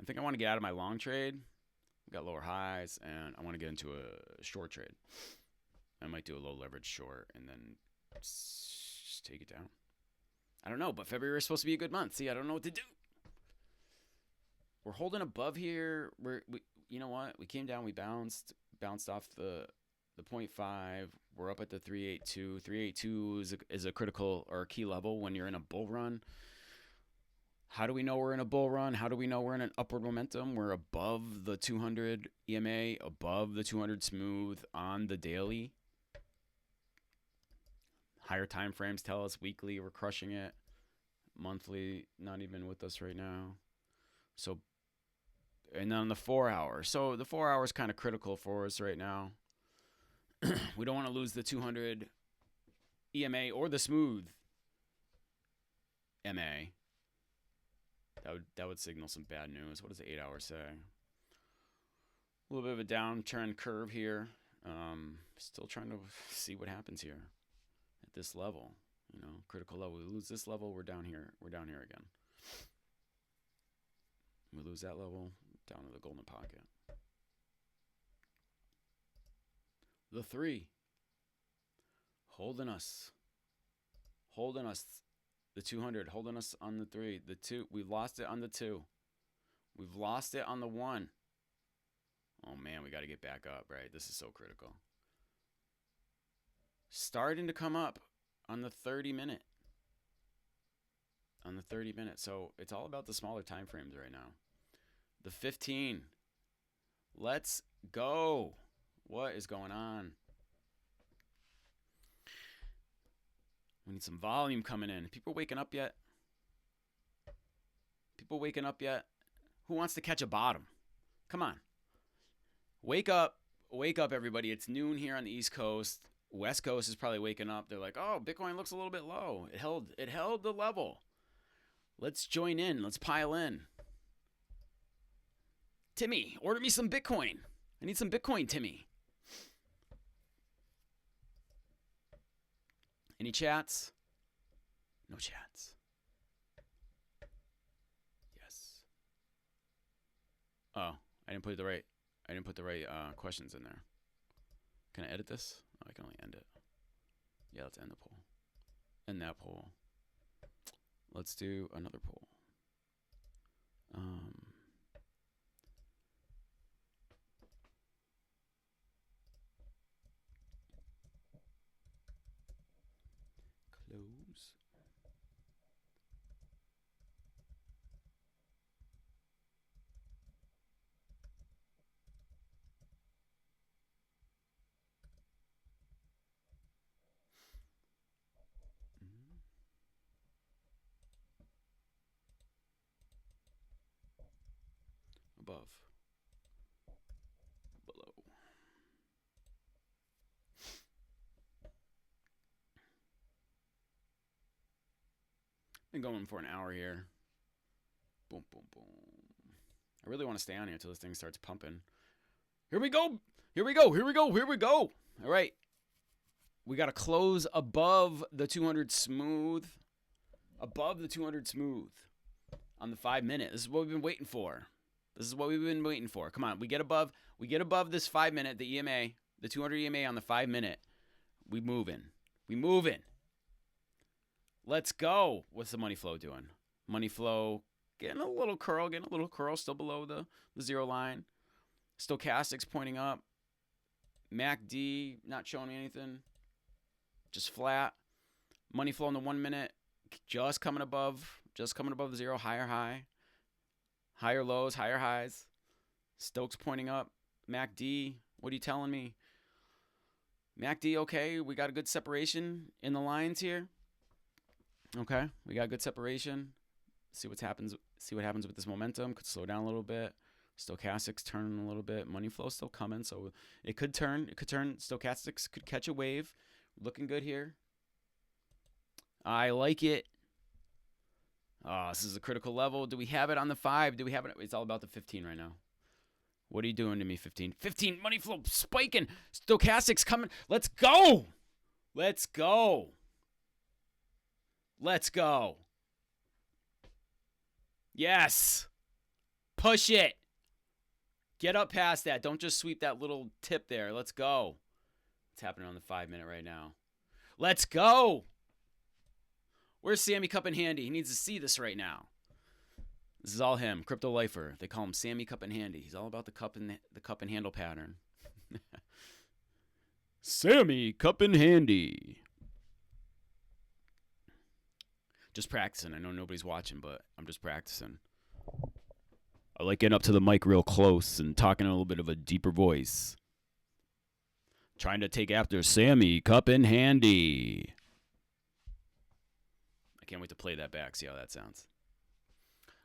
I think I want to get out of my long trade. We got lower highs, and I want to get into a short trade. I might do a low leverage short and then just take it down. I don't know, but February is supposed to be a good month. See, I don't know what to do. We're holding above here. You know what? We came down. We bounced off the 0.5. We're up at the 382. 382 is a critical or a key level when you're in a bull run. How do we know we're in a bull run? How do we know we're in an upward momentum? We're above the 200 EMA, above the 200 smooth on the daily. Higher time frames tell us weekly we're crushing it. Monthly, not even with us right now. So, and then on the 4 hour. So the 4 hour is kind of critical for us right now. We don't want to lose the 200 EMA or the smooth MA. That would signal some bad news. What does the 8 hour say? A little bit of a downtrend curve here. Still trying to see what happens here at this level. Critical level. We lose this level, we're down here. We're down here again. We lose that level, down to the golden pocket. The 3. Holding us. The 200 holding us on the 3. The 2, we've lost it on the 2. We've lost it on the 1. Oh man, we got to get back up, right? This is so critical. Starting to come up on the 30 minute. So it's all about the smaller time frames right now. The 15. Let's go. What is going on? We need some volume coming in. People waking up yet? Who wants to catch a bottom? Come on. Wake up, everybody. It's noon here on the East Coast. West Coast is probably waking up. They're like, oh, Bitcoin looks a little bit low. It held the level. Let's join in. Let's pile in. Timmy, order me some Bitcoin. I need some Bitcoin, Timmy. Any chats? No chats. Yes. Oh, I didn't put the right. I didn't put the right questions in there. Can I edit this? Oh, I can only end it. Yeah, let's end the poll. End that poll. Let's do another poll. Close. Above. Below. Been going for an hour here. Boom, boom, boom. I really want to stay on here until this thing starts pumping. Here we go. Here we go. Here we go. Here we go. All right. We got to close above the 200 smooth. Above the 200 smooth on the 5 minute. This is what we've been waiting for. This is what we've been waiting for. Come on. We get above this 5 minute, the EMA, the 200 EMA on the 5 minute. We moving. We moving. Let's go. What's the money flow doing? Money flow getting a little curl, still below the zero line. Stochastics pointing up. MACD not showing me anything. Just flat. Money flow in the 1 minute. Just coming above the zero. Higher high. Higher lows, higher highs. Stokes pointing up. MACD, what are you telling me? MACD, okay. We got a good separation in the lines here. Okay, we got good separation. See what happens with this momentum. Could slow down a little bit. Stochastics turning a little bit. Money flow still coming, so it could turn. Stochastics could catch a wave. Looking good here. I like it. Oh, this is a critical level. Do we have it on the 5? Do we have it? It's all about the 15 right now. What are you doing to me, 15? 15, money flow spiking. Stochastics coming. Let's go. Let's go. Let's go. Yes. Push it. Get up past that. Don't just sweep that little tip there. Let's go. What's happening on the 5 minute right now? Let's go. Where's Sammy Cup and Handy? He needs to see this right now. This is all him. Crypto lifer. They call him Sammy Cup and Handy. He's all about the cup and handle pattern. Sammy Cup and Handy. Just practicing. I know nobody's watching, but I'm just practicing. I like getting up to the mic real close and talking in a little bit of a deeper voice. Trying to take after Sammy Cup and Handy. I can't wait to play that back, see how that sounds.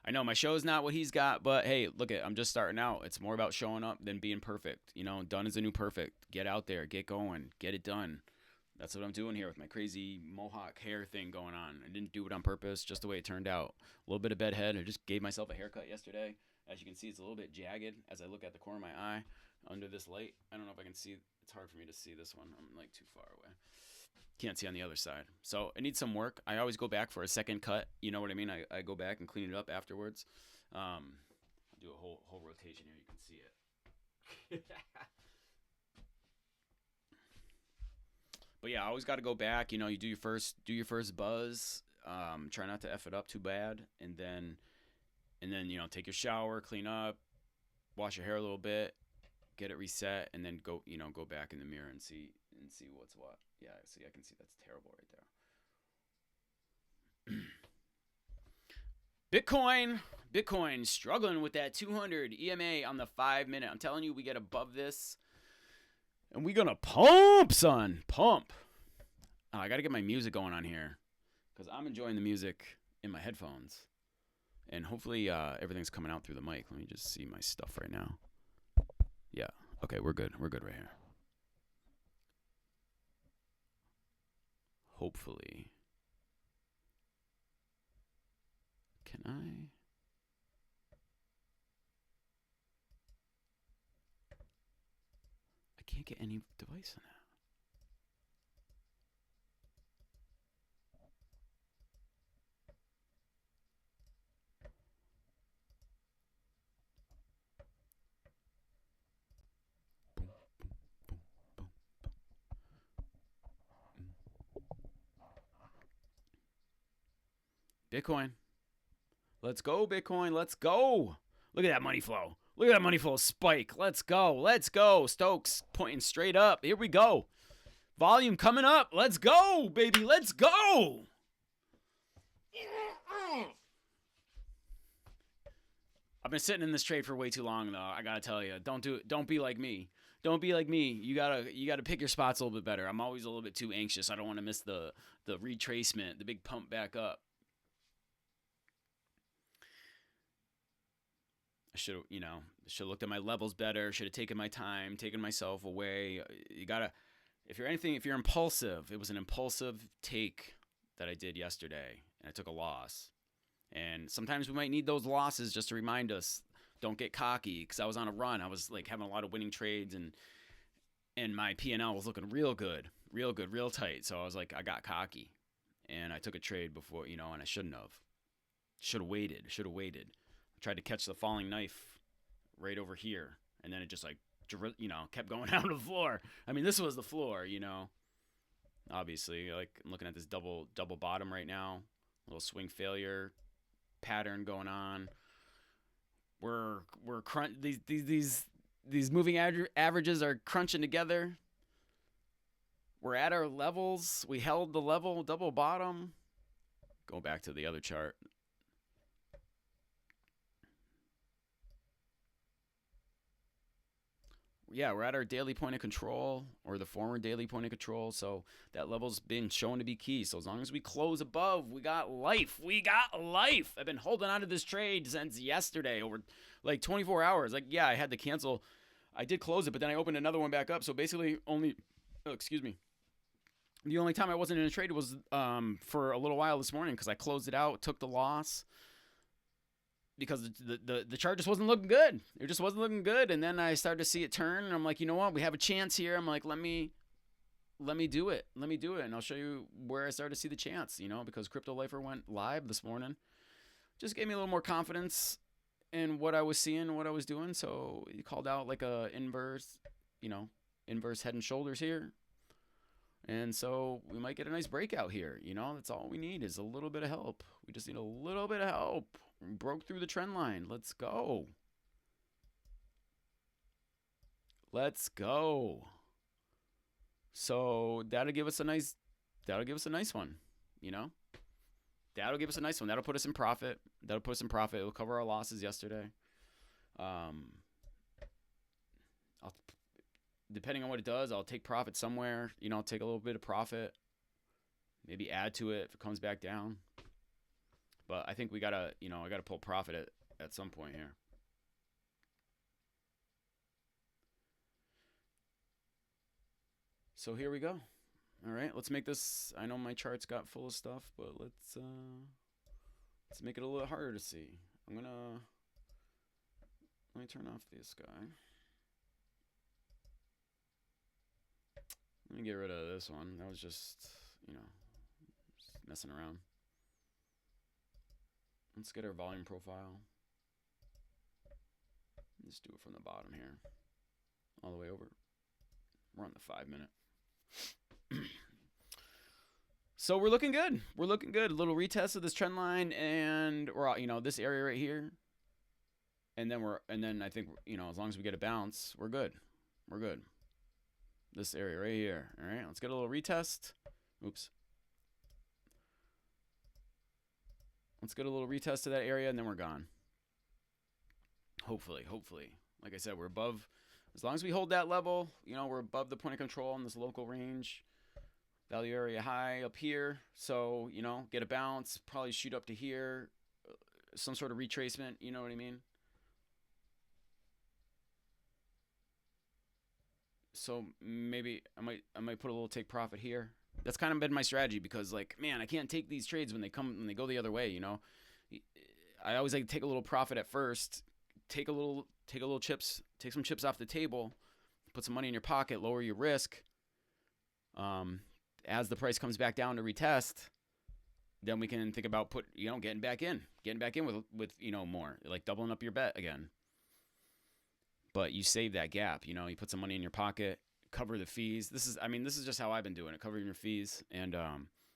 I know my show's not what he's got, but hey, look it, I'm just starting out. It's more about showing up than being perfect. You know, done is the new perfect. Get out there, get going, get it done. That's what I'm doing here with my crazy mohawk hair thing going on. I didn't do it on purpose, just the way it turned out. A little bit of bedhead. I just gave myself a haircut yesterday. As you can see, it's a little bit jagged as I look at the corner of my eye under this light. I don't know if I can see. It's hard for me to see this one. I'm like too far away. Can't see on the other side. So it needs some work. I always go back for a second cut. You know what I mean? I go back and clean it up afterwards. I'll do a whole rotation here. You can see it. But yeah, I always got to go back. You know, you do your first buzz. Try not to F it up too bad. And then, you know, take your shower, clean up, wash your hair a little bit, get it reset, and then go back in the mirror and see what's what. Yeah, see, I can see that's terrible right there. Bitcoin struggling with that 200 EMA on the 5 minute. I'm telling you, we get above this, and we gonna pump, son, pump. Oh, I gotta get my music going on here, because I'm enjoying the music in my headphones, and hopefully everything's coming out through the mic. Let me just see my stuff right now. Yeah, okay, we're good right here. Hopefully. Can I can't get any device on that. Bitcoin. Let's go, Bitcoin. Let's go. Look at that money flow. Look at that money flow spike. Let's go. Let's go. Stokes pointing straight up. Here we go. Volume coming up. Let's go, baby. Let's go. I've been sitting in this trade for way too long, though. I gotta tell you, don't do it. Don't be like me. Don't be like me. You gotta pick your spots a little bit better. I'm always a little bit too anxious. I don't want to miss the retracement, the big pump back up. I should have looked at my levels better. Should have taken my time, taken myself away. You gotta, if you're impulsive, it was an impulsive take that I did yesterday, and I took a loss. And sometimes we might need those losses just to remind us, don't get cocky, because I was on a run. I was like having a lot of winning trades, and my P&L was looking real good, real tight. So I was like, I got cocky, and I took a trade before, and I shouldn't have. Should have waited. I tried to catch the falling knife right over here, and then it just kept going down to the floor. I mean, this was the floor, Obviously, like I'm looking at this double bottom right now, little swing failure pattern going on. These moving averages are crunching together. We're at our levels. We held the level, double bottom. Go back to the other chart. Yeah, we're at our daily point of control, or the former daily point of control. So that level's been shown to be key. So as long as we close above, we got life. I've been holding on to this trade since yesterday, over like 24 hours. Like, yeah, I had to cancel. I did close it, but then I opened another one back up. So basically the only time I wasn't in a trade was for a little while this morning, because I closed it out, took the loss, because the chart just wasn't looking good. It just wasn't looking good. And then I started to see it turn, and I'm like, you know what? We have a chance here. I'm like, let me do it. And I'll show you where I started to see the chance, because Crypto Lifer went live this morning. Just gave me a little more confidence in what I was seeing and what I was doing. So he called out like a inverse head and shoulders here. And so we might get a nice breakout here. That's all we need, is a little bit of help. We just need a little bit of help. We broke through the trend line. Let's go. So that'll give us a nice one, That'll give us a nice one. That'll put us in profit. It'll cover our losses yesterday. Depending on what it does, I'll take profit somewhere. I'll take a little bit of profit, maybe add to it if it comes back down. But I think I gotta pull profit at some point here. So here we go. All right, let's make this. I know my charts got full of stuff, but let's make it a little harder to see. Let me turn off this guy. Let me get rid of this one. That was just messing around. Let's get our volume profile. Let's do it from the bottom here, all the way over. We're on the 5 minute. So we're looking good. A little retest of this trend line, and we're this area right here, and then I think as long as we get a bounce, we're good. This area right here. All right, let's get a little retest. Oops. Let's get a little retest of that area, and then we're gone. Hopefully. Like I said, we're above. As long as we hold that level, we're above the point of control in this local range. Value area high up here. So, get a bounce, probably shoot up to here. Some sort of retracement, you know what I mean? So maybe I might put a little take profit here. That's kind of been my strategy, because I can't take these trades when they go the other way, I always like to take a little profit at first, take some chips off the table, put some money in your pocket, lower your risk. As the price comes back down to retest, then we can think about getting back in with more, like doubling up your bet again. But you save that gap, you put some money in your pocket, cover the fees. This is just how I've been doing it, covering your fees. And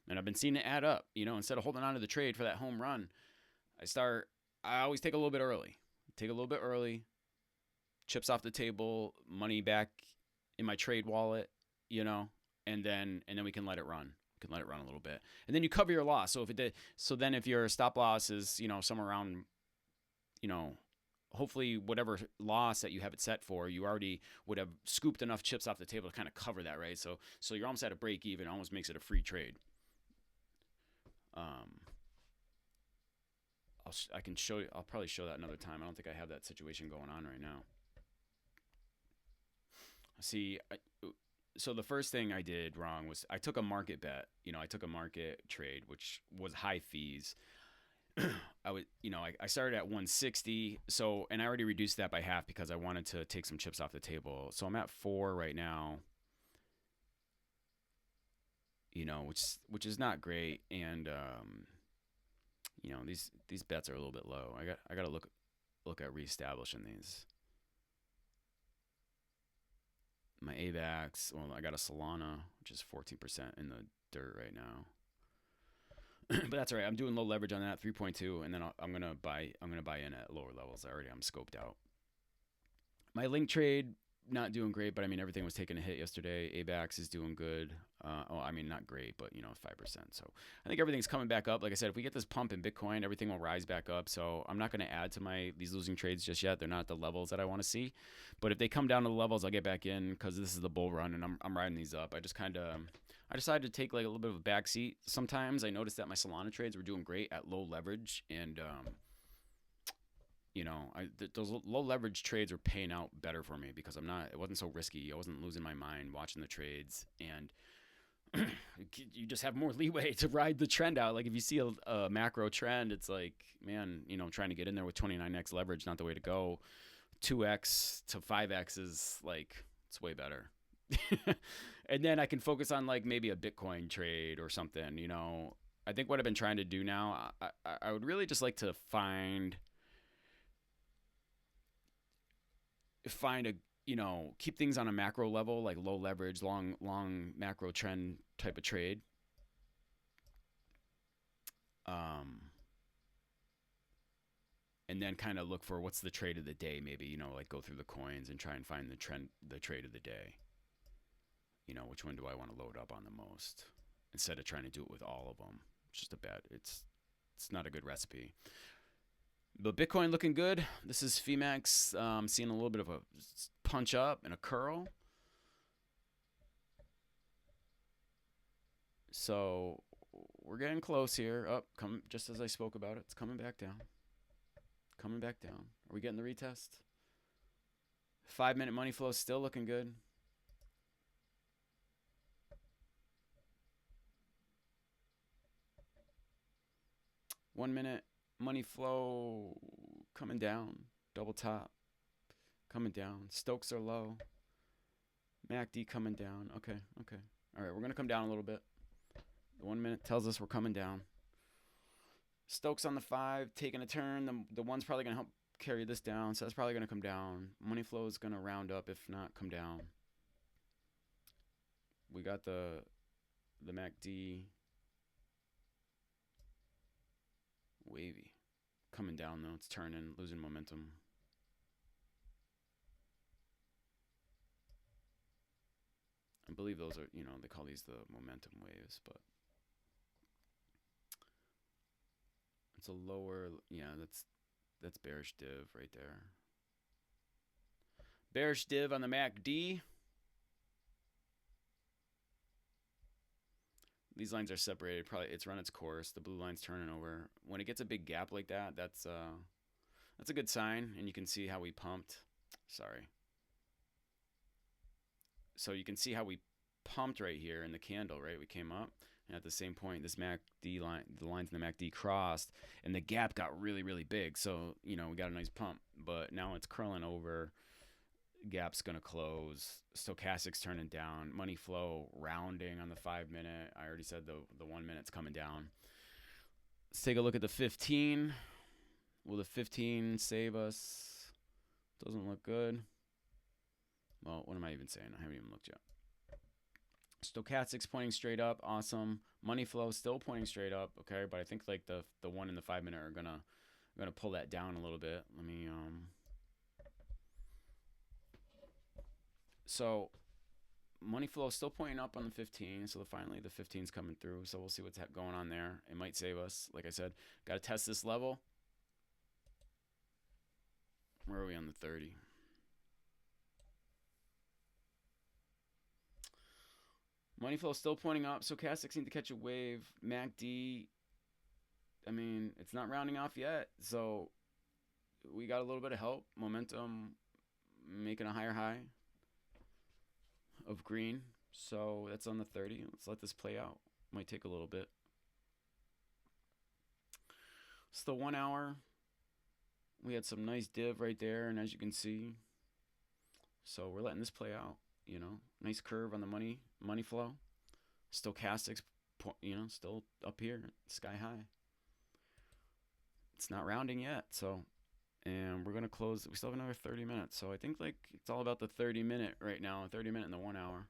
And I've been seeing it add up. Instead of holding on to the trade for that home run, I always take a little bit early. Take a little bit early, chips off the table, money back in my trade wallet, and then we can let it run. We can let it run a little bit. And then you cover your loss. So then if your stop loss is, somewhere around, hopefully whatever loss that you have it set for, you already would have scooped enough chips off the table to kind of cover that, right? So you're almost at a break even. It almost makes it a free trade. I can show you. I'll probably show that another time. I don't think I have that situation going on right now. See, so the first thing I did wrong was I took a market bet. I took a market trade, which was high fees. I started at 160. So, and I already reduced that by half because I wanted to take some chips off the table. So I'm at 4 right now. Which is not great. And these bets are a little bit low. I got to look at reestablishing these. My AVAX, well, I got a Solana, which is 14% in the dirt right now. But that's all right. I'm doing low leverage on that, 3.2, and then I'm gonna buy in at lower levels. I'm scoped out. My link trade, not doing great, but I mean everything was taking a hit yesterday. AVAX is doing good. Not great, but 5%. So I think everything's coming back up. Like I said, if we get this pump in Bitcoin, everything will rise back up. So I'm not going to add to these losing trades just yet. They're not at the levels that I want to see. But if they come down to the levels, I'll get back in because this is the bull run and I'm riding these up. I decided to take like a little bit of a backseat. Sometimes I noticed that my Solana trades were doing great at low leverage and those low leverage trades were paying out better for me because it wasn't so risky. I wasn't losing my mind watching the trades, and you just have more leeway to ride the trend out. Like if you see a macro trend, it's like, man, trying to get in there with 29x leverage, not the way to go. 2x to 5x is like, it's way better. And then I can focus on like maybe a Bitcoin trade or something, I think what I've been trying to do now, I would really just like to find keep things on a macro level, like low leverage, long macro trend type of trade. And then kind of look for what's the trade of the day, maybe, like go through the coins and try and find the trade of the day. Which one do I want to load up on the most instead of trying to do it with all of them. It's just it's not a good recipe. But Bitcoin looking good. This is Phemex. Seeing a little bit of a punch up and a curl. So we're getting close here. Come just as I spoke about it. It's coming back down. Coming back down. Are we getting the retest? 5-minute money flow still looking good. One-minute money flow coming down. Double top coming down. Stokes are low. MACD coming down. Okay. All right, we're going to come down a little bit. The 1 minute tells us we're coming down. Stokes on the 5 taking a turn. The 1's probably going to help carry this down, so that's probably going to come down. Money flow is going to round up, if not come down. We got the MACD wavy. Coming down though, it's turning, losing momentum. I believe those are, they call these the momentum waves, but it's a lower, that's bearish div right there. Bearish div on the MACD. These lines are separated. Probably it's run its course. The blue line's turning over. When it gets a big gap like that, that's a good sign. And you can see how we pumped. Sorry. So you can see how we pumped right here in the candle, right? We came up, and at the same point, this MACD line, the lines in the MACD crossed, and the gap got really, really big. So we got a nice pump, but now it's curling over. Gap's going to close. Stochastic's turning down. Money flow rounding on the 5-minute. I already said the 1 minute's coming down. Let's take a look at the 15. Will the 15 save us? Doesn't look good. Well, what am I even saying? I haven't even looked yet. Stochastics pointing straight up, awesome. Money flow still pointing straight up, okay. But I think like the 1 and the 5 minute are gonna pull that down a little bit. Let me so money flow still pointing up on the 15, so finally the 15's coming through. So we'll see what's going on there. It might save us. Like I said, got to test this level. Where are we on the 30? Money flow still pointing up. Stochastics need to catch a wave. MACD, I mean, it's not rounding off yet. So we got a little bit of help. Momentum making a higher high of green. So that's on the 30. Let's let this play out. Might take a little bit. It's the 1 hour. We had some nice div right there, and as you can see, so we're letting this play out. You know, nice curve on the money flow. Stochastics, you know, still up here, sky high. It's not rounding yet, so, and we're gonna close. We still have another 30 minutes, so I think like it's all about the 30-minute right now. 30-minute and the 1 hour.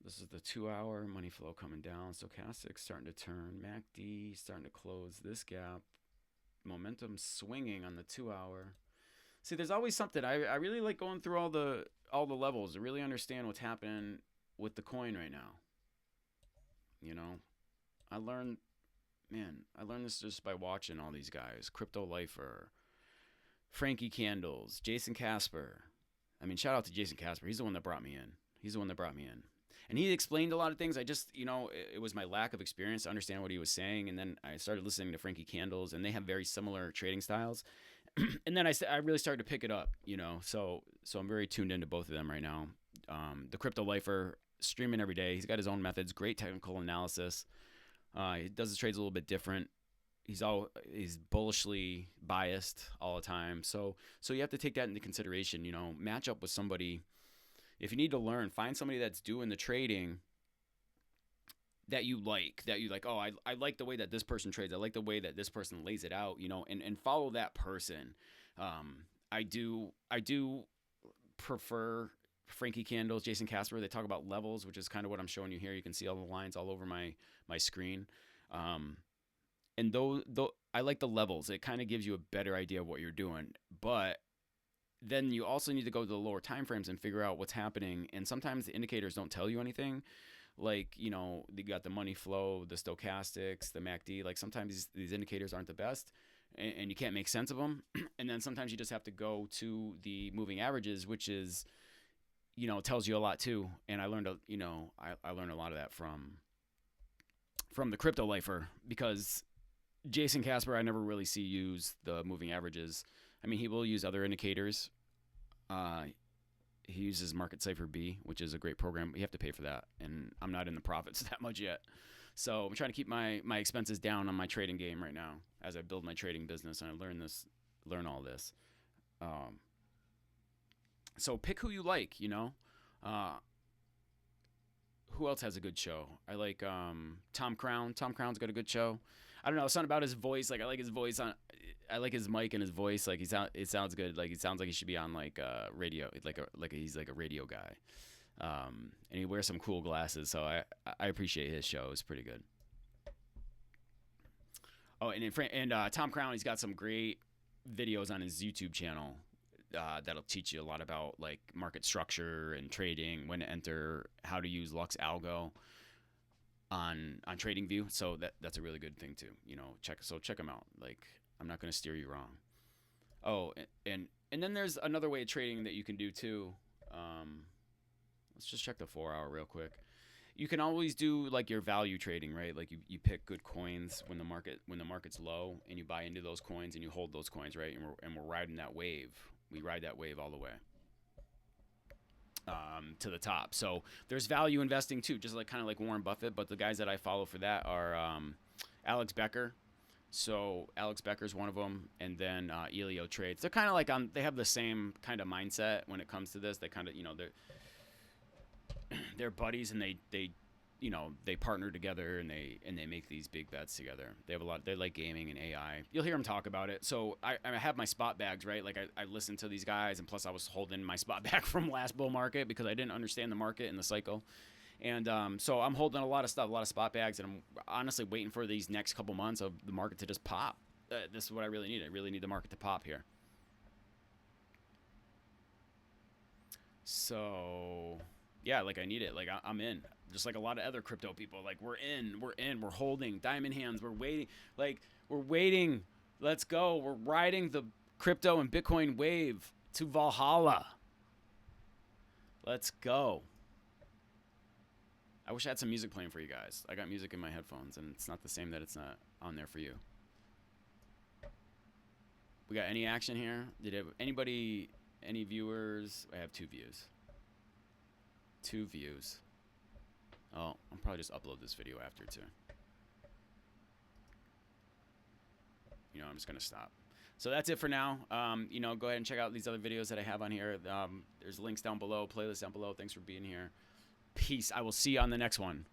This is the 2 hour. Money flow coming down. Stochastics starting to turn. MACD starting to close this gap. Momentum swinging on the 2 hour. See, there's always something. I really like going through all the levels to really understand what's happening with the coin right now. You know, I learned this just by watching all these guys. Crypto Lifer, Frankie Candles, Jason Casper. I mean, shout out to Jason Casper. He's the one that brought me in. And he explained a lot of things. I just, you know, it was my lack of experience to understand what he was saying. And then I started listening to Frankie Candles, and they have very similar trading styles. And then I really started to pick it up, you know. So I'm very tuned into both of them right now. The Crypto Lifer, streaming every day. He's got his own methods, great technical analysis. He does his trades a little bit different. He's bullishly biased all the time. So you have to take that into consideration, you know. Match up with somebody. If you need to learn, find somebody that's doing the trading that you like, oh, I like the way that this person trades. I like the way that this person lays it out, you know, and follow that person. I do prefer Frankie Candles, Jason Casper. They talk about levels, which is kind of what I'm showing you here. You can see all the lines all over my screen. And though I like the levels, it kind of gives you a better idea of what you're doing. But then you also need to go to the lower time frames and figure out what's happening. And sometimes the indicators don't tell you anything. Like, you know, you got the money flow, the stochastics, the MACD. Like sometimes these indicators aren't the best, and you can't make sense of them. And then sometimes you just have to go to the moving averages, which is, you know, tells you a lot too. And I learned, I learned a lot of that from the Crypto Lifer, because Jason Casper, I never really see use the moving averages. I mean, he will use other indicators. He uses Market Cipher B, which is a great program, but you have to pay for that, and I'm not in the profits that much yet. So I'm trying to keep my expenses down on my trading game right now as I build my trading business and I learn all this. So pick who you like, you know. Who else has a good show? I like Tom Crown. Tom Crown's got a good show. I don't know, something about his voice. Like I like his voice I like his mic and his voice. Like it sounds good. Like it sounds like he should be on like radio. He's like a radio guy. And he wears some cool glasses, so I appreciate his show. It's pretty good. Oh, and Tom Crown, he's got some great videos on his YouTube channel that'll teach you a lot about like market structure and trading, when to enter, how to use Lux Algo on TradingView. So that's a really good thing too. You know, check them out. Like, I'm not going to steer you wrong. Oh, and then there's another way of trading that you can do too. Let's just check the 4 hour real quick. You can always do like your value trading, right? Like you pick good coins when the market's low, and you buy into those coins and you hold those coins, right? And we're riding that wave. We ride that wave all the way to the top. So there's value investing too, just like kind of like Warren Buffett. But the guys that I follow for that are Alex Becker. So Alex Becker's one of them, and then Elio Trades. They're kind of like they have the same kind of mindset when it comes to this. They kind of, you know, they're buddies, and they you know, they partner together and they make these big bets together. They have a lot. They like gaming and AI. You'll hear them talk about it. So I have my spot bags, right? Like I listen to these guys, and plus I was holding my spot bag from last bull market because I didn't understand the market and the cycle. And so I'm holding a lot of stuff, a lot of spot bags, and I'm honestly waiting for these next couple months of the market to just pop. This is what I really need. I really need the market to pop here. So yeah, like I need it. Like I'm in. Just like a lot of other crypto people, like we're holding diamond hands, we're waiting, like we're waiting. Let's go. We're riding the crypto and Bitcoin wave to Valhalla. Let's go. I wish I had some music playing for you guys. I got music in my headphones, and it's not the same that it's not on there for you. We got any action here? Did anybody, any viewers? I have 2 views. 2 views. Oh, I'll probably just upload this video after too. You know, I'm just gonna stop. So that's it for now. You know, go ahead and check out these other videos that I have on here. There's links down below, playlist down below. Thanks for being here. Peace. I will see you on the next one.